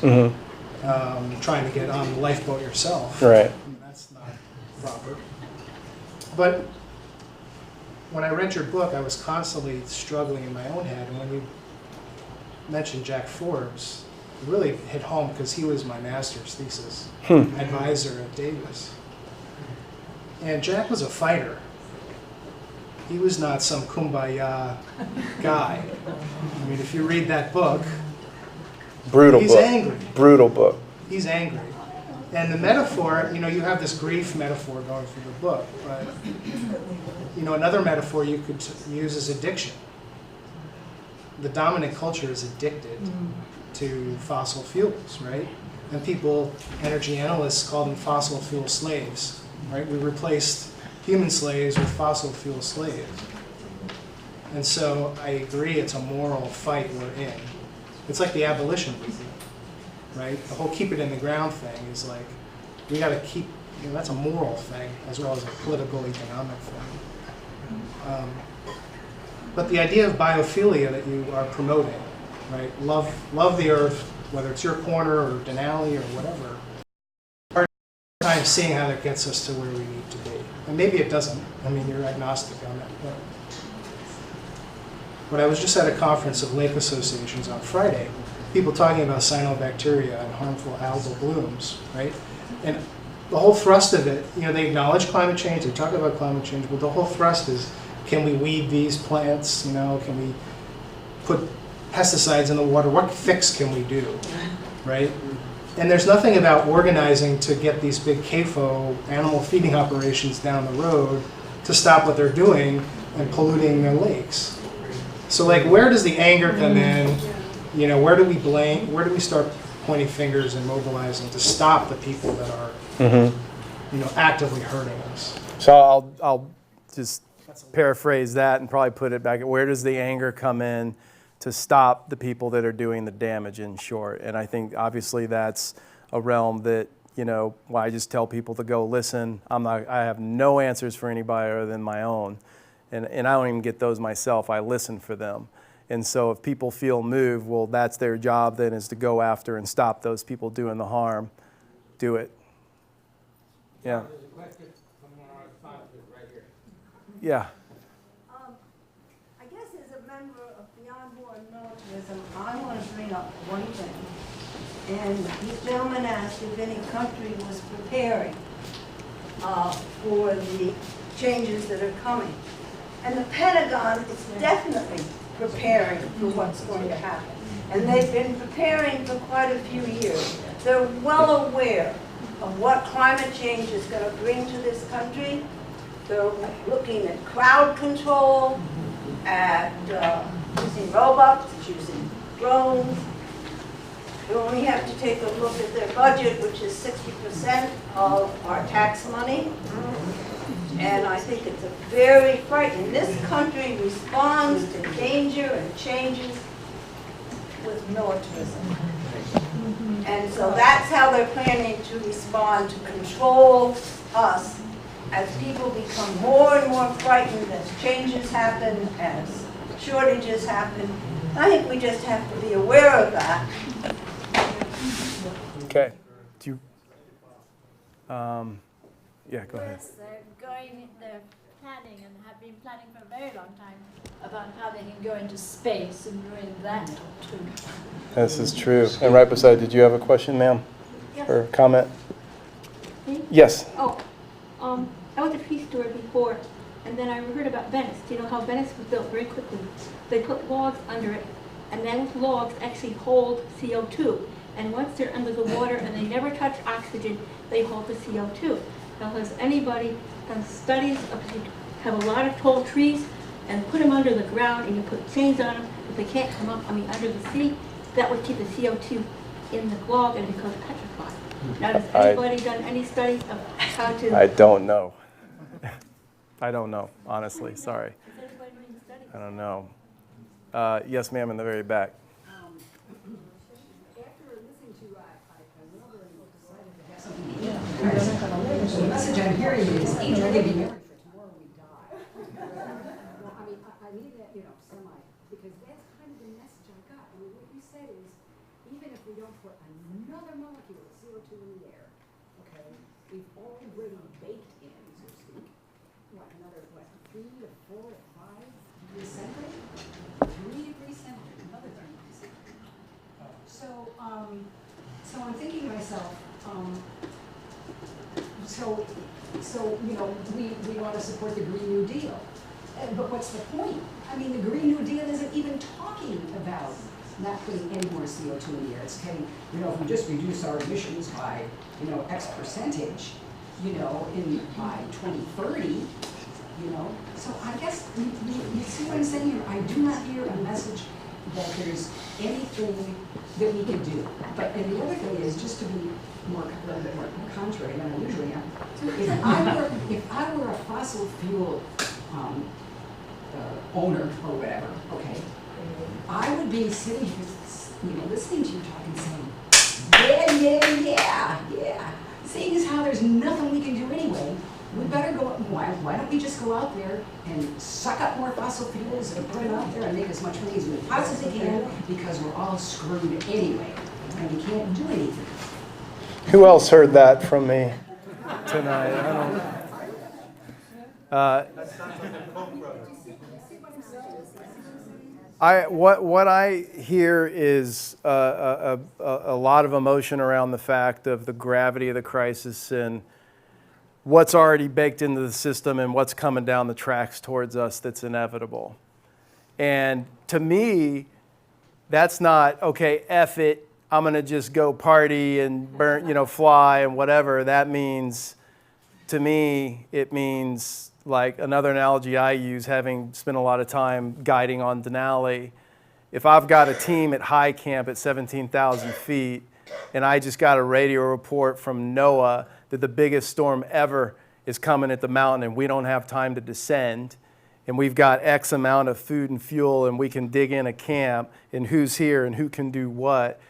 trying to get on the lifeboat yourself.
Right.
I mean, that's not proper. But when I read your book, I was constantly struggling in my own head, and when you mentioned Jack Forbes, it really hit home because he was my master's thesis advisor at Davis. And Jack was a fighter. He was not some kumbaya guy. I mean, if you read that book, he's angry.
Brutal book.
He's angry. And the metaphor, you know, you have this grief metaphor going through the book, but, you know, another metaphor you could use is addiction. The dominant culture is addicted to fossil fuels, right? And people, energy analysts, call them fossil fuel slaves, right? We replaced human slaves with fossil fuel slaves. And so I agree, it's a moral fight we're in. It's like the abolition movement, right? The whole keep it in the ground thing is like, we got to keep, you know, that's a moral thing as well as a political, economic thing. But the idea of biophilia that you are promoting, right? Love the earth, whether it's your corner or Denali or whatever. Hard time seeing how that gets us to where we need to be. And maybe it doesn't. I mean, you're agnostic on that. But I was just at a conference of lake associations on Friday, people talking about cyanobacteria and harmful algal blooms, right? And the whole thrust of it, you know, they acknowledge climate change, they talk about climate change, but the whole thrust is, can we weed these plants? You know, can we put pesticides in the water? What fix can we do, right? And there's nothing about organizing to get these big CAFO animal feeding operations down the road to stop what they're doing and polluting their lakes. So, like, where does the anger come in? You know, where do we blame? Where do we start pointing fingers and mobilizing to stop the people that are, you know, actively hurting us?
So I'll just paraphrase that and probably put it back at where does the anger come in to stop the people that are doing the damage, in short. And I think obviously that's a realm that, you know, I just tell people to go listen. I have no answers for anybody other than my own. And I don't even get those myself. I listen for them. And so if people feel moved, well, that's their job then, is to go after and stop those people doing the harm. Do it. Yeah.
There's a question from one of our sponsors right here.
Yeah.
I guess as a member of Beyond War and Militarism, I want to bring up one thing. And this gentleman asked if any country was preparing for the changes that are coming. And the Pentagon is definitely preparing for what's going to happen. And they've been preparing for quite a few years. They're well aware of what climate change is going to bring to this country. They're looking at crowd control, at using robots, using drones. You only have to take a look at their budget, which is 60% of our tax money. And I think it's a very frightening. This country responds to danger and changes with militarism. And so that's how they're planning to respond to control us as people become more and more frightened, as changes happen, as shortages happen. I think we just have to be aware of that.
Okay. Do you, yeah, go ahead.
They're planning and have been planning for a very long time about how they can go into space and doing that too.
This is true. And right beside, did you have a question, ma'am?
Yes.
Or comment?
Me?
Yes.
Oh, I was a peace store before, and then I heard about Venice. Do you know how Venice was built very quickly? They put logs under it, and those logs actually hold CO2. And once they're under the water and they never touch oxygen, they hold the CO2. Now, has anybody done studies of, you have a lot of tall trees and put them under the ground and you put chains on them, if they can't come up, under the sea, that would keep the CO2 in the log and it becomes petrified. Now, has anybody done any studies of how to...
I don't know. I don't know, honestly, sorry. I don't know. Yes, ma'am, in the very back.
The message I'm hearing is each are going to be married for tomorrow we die.
Well, I mean that, semi, because that's kind of the message I got. What you said is, even if we don't put another molecule of CO2 in the air, okay, we've already baked in, so to speak, another 3 to 4 to 5 degrees centigrade? 3 degrees centigrade, another 3 degrees centigrade. So I'm thinking to myself, we want to support the Green New Deal. But what's the point? The Green New Deal isn't even talking about not putting any more CO2 in the air. It's saying, if we just reduce our emissions by, X percentage, by 2030, So I guess, you see what I'm saying here? I do not hear a message that there's anything that we can do. And the other thing is, just to be a little bit more contrary than I usually am, if I were a fossil fuel owner or whatever, okay, I would be sitting here, listening to you talk and saying, yeah. Seeing as how there's nothing we can do anyway, we better go, why don't we just go out there and suck up more fossil fuels and put them out there and make as much money as we possibly can, because we're all screwed anyway, and we can't do anything.
Who else heard that from me tonight? What I hear is a lot of emotion around the fact of the gravity of the crisis and what's already baked into the system and what's coming down the tracks towards us that's inevitable. And to me, that's not, okay, F it, I'm going to just go party and burn, fly and whatever. That means, to me, it means, like another analogy I use, having spent a lot of time guiding on Denali, if I've got a team at high camp at 17,000 feet and I just got a radio report from NOAA that the biggest storm ever is coming at the mountain and we don't have time to descend, and we've got X amount of food and fuel and we can dig in a camp and who's here and who can do what,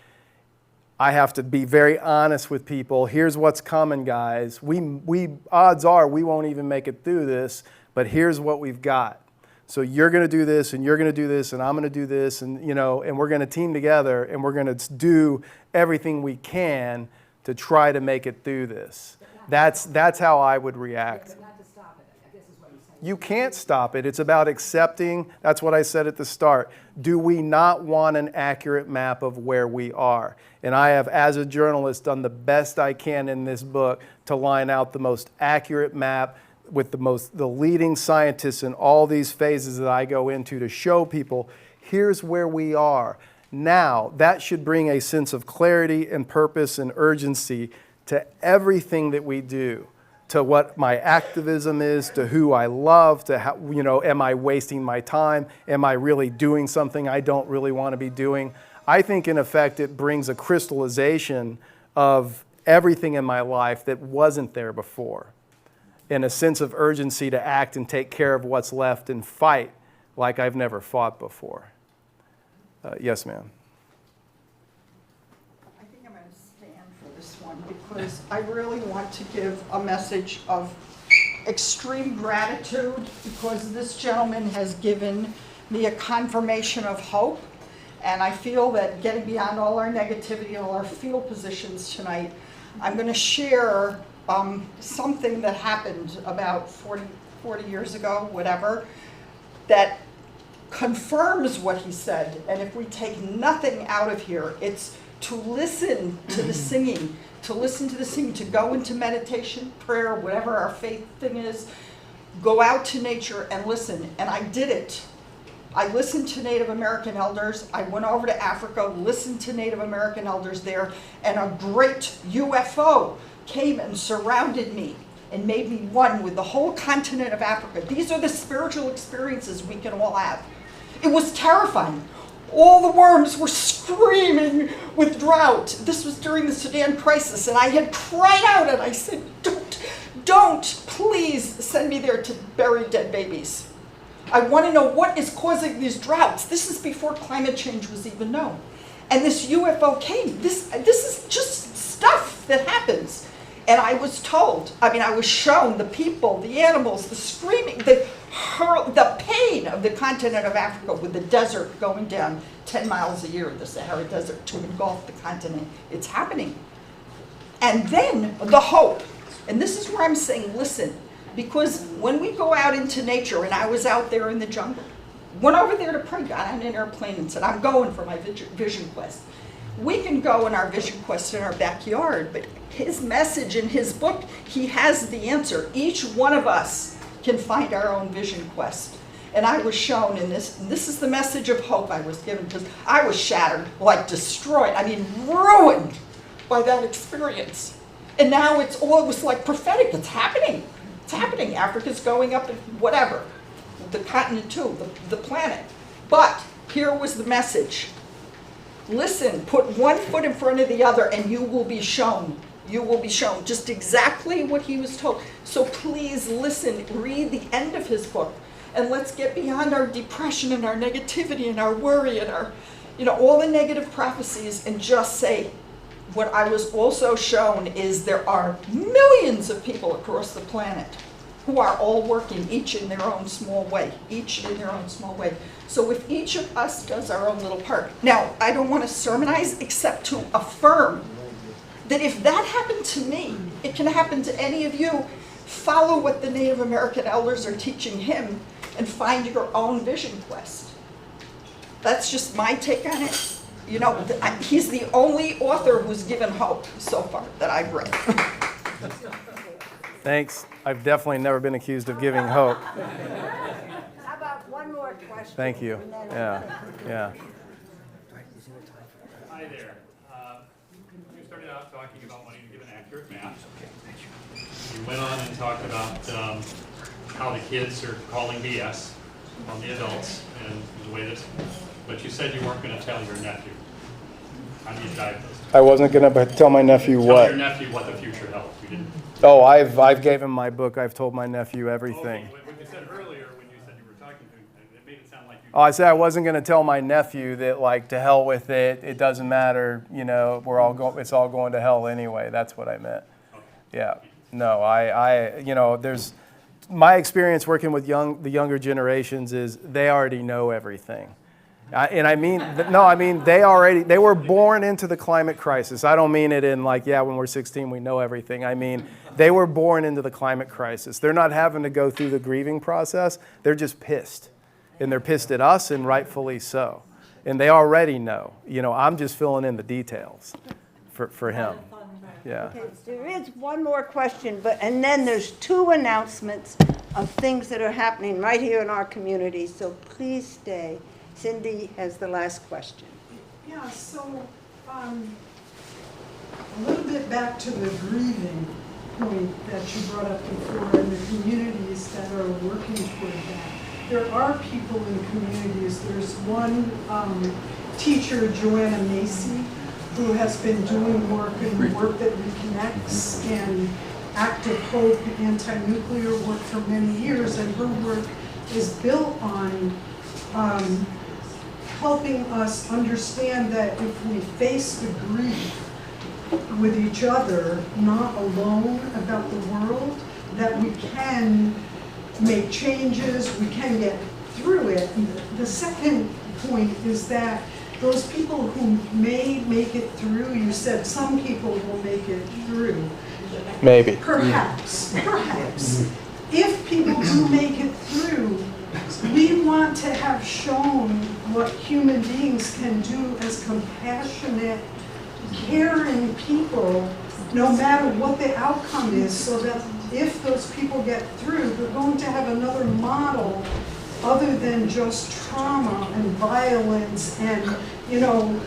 I have to be very honest with people. Here's what's coming, guys. We odds are we won't even make it through this, but here's what we've got. So you're going to do this, and you're going to do this, and I'm going to do this, and and we're going to team together, and we're going to do everything we can to try to make it through this. That's how I would react.
But not to stop it, I guess is what you're saying.
You can't stop it. It's about accepting. That's what I said at the start. Do we not want an accurate map of where we are? And I have, as a journalist, done the best I can in this book to line out the most accurate map with the leading scientists in all these phases that I go into to show people, here's where we are. Now, that should bring a sense of clarity and purpose and urgency to everything that we do, to what my activism is, to who I love, to how, am I wasting my time? Am I really doing something I don't really want to be doing? I think, in effect, it brings a crystallization of everything in my life that wasn't there before, and a sense of urgency to act and take care of what's left and fight like I've never fought before. Yes, ma'am.
I think I'm going to stand for this one. because I really want to give a message of extreme gratitude, because this gentleman has given me a confirmation of hope. And I feel that getting beyond all our negativity, all our fetal positions tonight, I'm going to share something that happened about 40 years ago, whatever, that confirms what he said. And if we take nothing out of here, it's to listen to the singing, to go into meditation, prayer, whatever our faith thing is, go out to nature and listen. And I did it. I listened to Native American elders. I went over to Africa, listened to Native American elders there, and a great UFO came and surrounded me and made me one with the whole continent of Africa. These are the spiritual experiences we can all have. It was terrifying. All the worms were screaming with drought. This was during the Sudan crisis, and I had cried out and I said, don't, please send me there to bury dead babies. I want to know what is causing these droughts. This is before climate change was even known. And this UFO came. This is just stuff that happens. And I was told, I was shown the people, the animals, the screaming, the pain of the continent of Africa with the desert going down 10 miles a year, the Sahara Desert, to engulf the continent. It's happening. And then the hope. And this is where I'm saying, listen, because when we go out into nature, and I was out there in the jungle, went over there to pray, got on an airplane and said, I'm going for my vision quest. We can go in our vision quest in our backyard, but his message in his book, he has the answer. Each one of us can find our own vision quest. And I was shown in this, and this is the message of hope I was given, because I was shattered, like destroyed, ruined by that experience. And now it was like prophetic, it's happening. It's happening. Africa's going up, and whatever, the continent too, the planet. But here was the message. Listen, put one foot in front of the other and you will be shown. You will be shown just exactly what he was told. So please listen, read the end of his book, and let's get beyond our depression and our negativity and our worry and our, all the negative prophecies, and just say, what I was also shown is there are millions of people across the planet who are all working, each in their own small way, So if each of us does our own little part. Now, I don't want to sermonize except to affirm that if that happened to me, it can happen to any of you. Follow what the Native American elders are teaching him and find your own vision quest. That's just my take on it. He's the only author who's given hope so far that I've read.
Thanks. I've definitely never been accused of giving hope.
How about one more question?
Thank you. Yeah.
Hi there. You started out talking about wanting to give an accurate map. You went on and talked about how the kids are calling BS on the adults and the way that. But you said you weren't going to tell your nephew. How do you dive this?
I wasn't going to tell my nephew what.
Tell your nephew what the future held. You didn't.
Oh, I've gave him my book. I've told my nephew everything.
Okay. What you said earlier when you said you were talking to him, it made it sound like you.
Oh, I said I wasn't going to tell my nephew that, to hell with it. It doesn't matter. It's all going to hell anyway. That's what I meant.
Okay.
Yeah. No, there's my experience working with the younger generations is they already know everything. They were born into the climate crisis. I don't mean it in when we're 16 we know everything. I mean, they were born into the climate crisis. They're not having to go through the grieving process. They're just pissed. And they're pissed at us, and rightfully so. And they already know. I'm just filling in the details for him. Yeah.
Okay, there is one more question, and then there's 2 announcements of things that are happening right here in our community, so please stay. Cindy has the last question.
Yeah, so a little bit back to the grieving point that you brought up before, and the communities that are working toward that. There are people in communities. There's one teacher, Joanna Macy, who has been doing work that reconnects and active hope, anti-nuclear work for many years, and her work is built on helping us understand that if we face the grief with each other, not alone about the world, that we can make changes, we can get through it. And the second point is that those people who may make it through, you said some people will make it through.
Maybe.
Perhaps. If people do make it through, we want to have shown what human beings can do as compassionate, caring people, no matter what the outcome is, so that if those people get through, they're going to have another model other than just trauma and violence and, you know,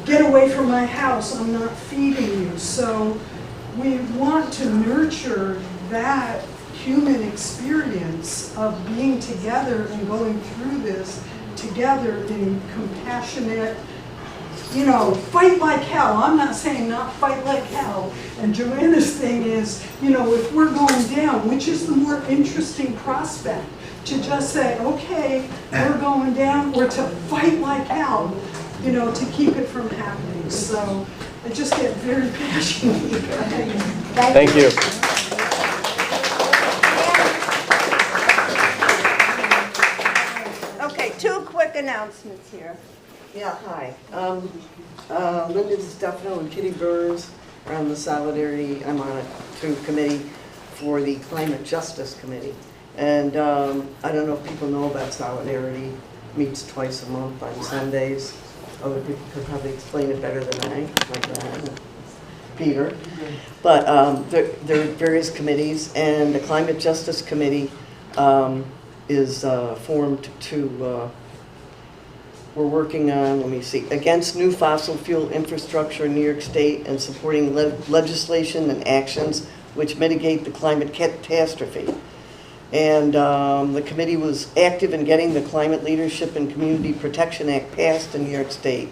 get away from my house, I'm not feeding you. So we want to nurture that human experience of being together and going through this together in compassionate, you know, fight like hell. I'm not saying not fight like hell. And Joanna's thing is, you know, if we're going down, which is the more interesting prospect, to just say, okay, we're going down, or to fight like hell, you know, to keep it from happening. So I just get very passionate.
Thank you.
Okay, two quick announcements here.
Yeah, hi. Linda Stefano and Kitty Burns are on the Solidarity, I'm on it, through committee for the Climate Justice Committee. And I don't know if people know about Solidarity, meets twice a month on Sundays. Other people could probably explain it better than I, like that, Peter. But there are various committees, and the Climate Justice Committee is formed to, we're working on, let me see, against new fossil fuel infrastructure in New York State and supporting legislation and actions which mitigate the climate catastrophe. And the committee was active in getting the Climate Leadership and Community Protection Act passed in New York State.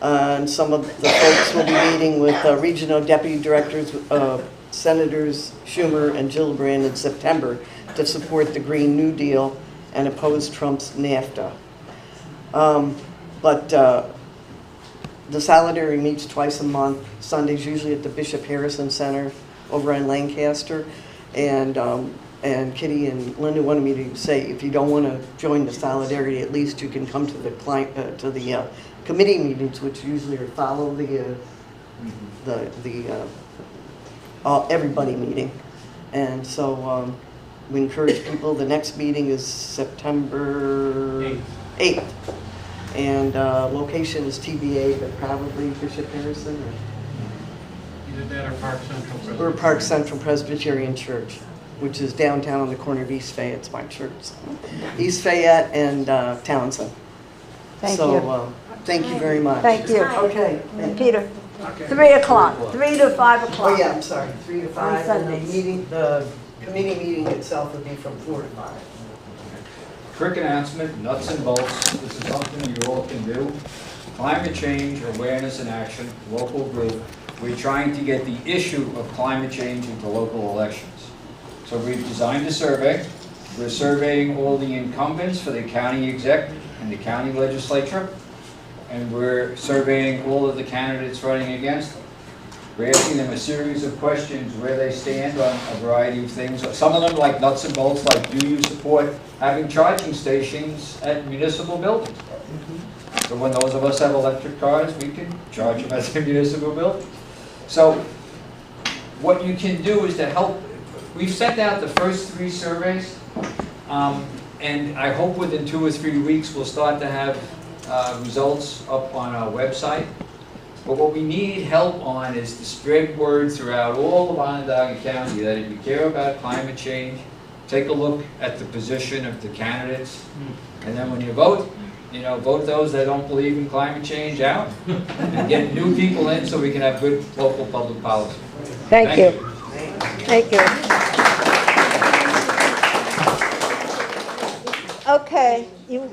And some of the folks will be meeting with regional deputy directors, Senators Schumer and Gillibrand in September to support the Green New Deal and oppose Trump's NAFTA. But the Solidarity meets twice a month, Sundays usually at the Bishop Harrison Center over in Lancaster. And Kitty and Linda wanted me to say, if you don't want to join the Solidarity, at least you can come to the committee meetings, which usually follow the everybody meeting. And so we encourage people. The next meeting is September 8th. And location is TBA, but probably Bishop Harrison.
Either that or Park Central Presbyterian.
Or Park Central Presbyterian Church, which is downtown on the corner of East Fayette. It's my church. East Fayette and Townsend.
Thank
so,
you.
Thank you very much.
Thank you.
Okay.
And Peter, 3 o'clock, 3 to 5 o'clock.
Oh yeah, I'm sorry, 3 to 5.
On Sundays.
The committee meeting itself would be from 4 to 5.
Quick announcement, nuts and bolts, this is something you all can do. Climate change, awareness and action, local group. We're trying to get the issue of climate change into local elections. So we've designed a survey. We're surveying all the incumbents for the county exec and the county legislature. And we're surveying all of the candidates running against them. We're asking them a series of questions where they stand on a variety of things. Some of them like nuts and bolts, like do you support having charging stations at municipal buildings? So when those of us have electric cars, we can charge them at the municipal building. So what you can do is to help. We've sent out the first 3 surveys, and I hope within 2 or 3 weeks we'll start to have results up on our website. But what we need help on is to spread word throughout all of Onondaga County that if you care about climate change, take a look at the position of the candidates, and then when you vote, vote those that don't believe in climate change out, and get new people in so we can have good local public policy.
Thank you. Thank you. Okay, you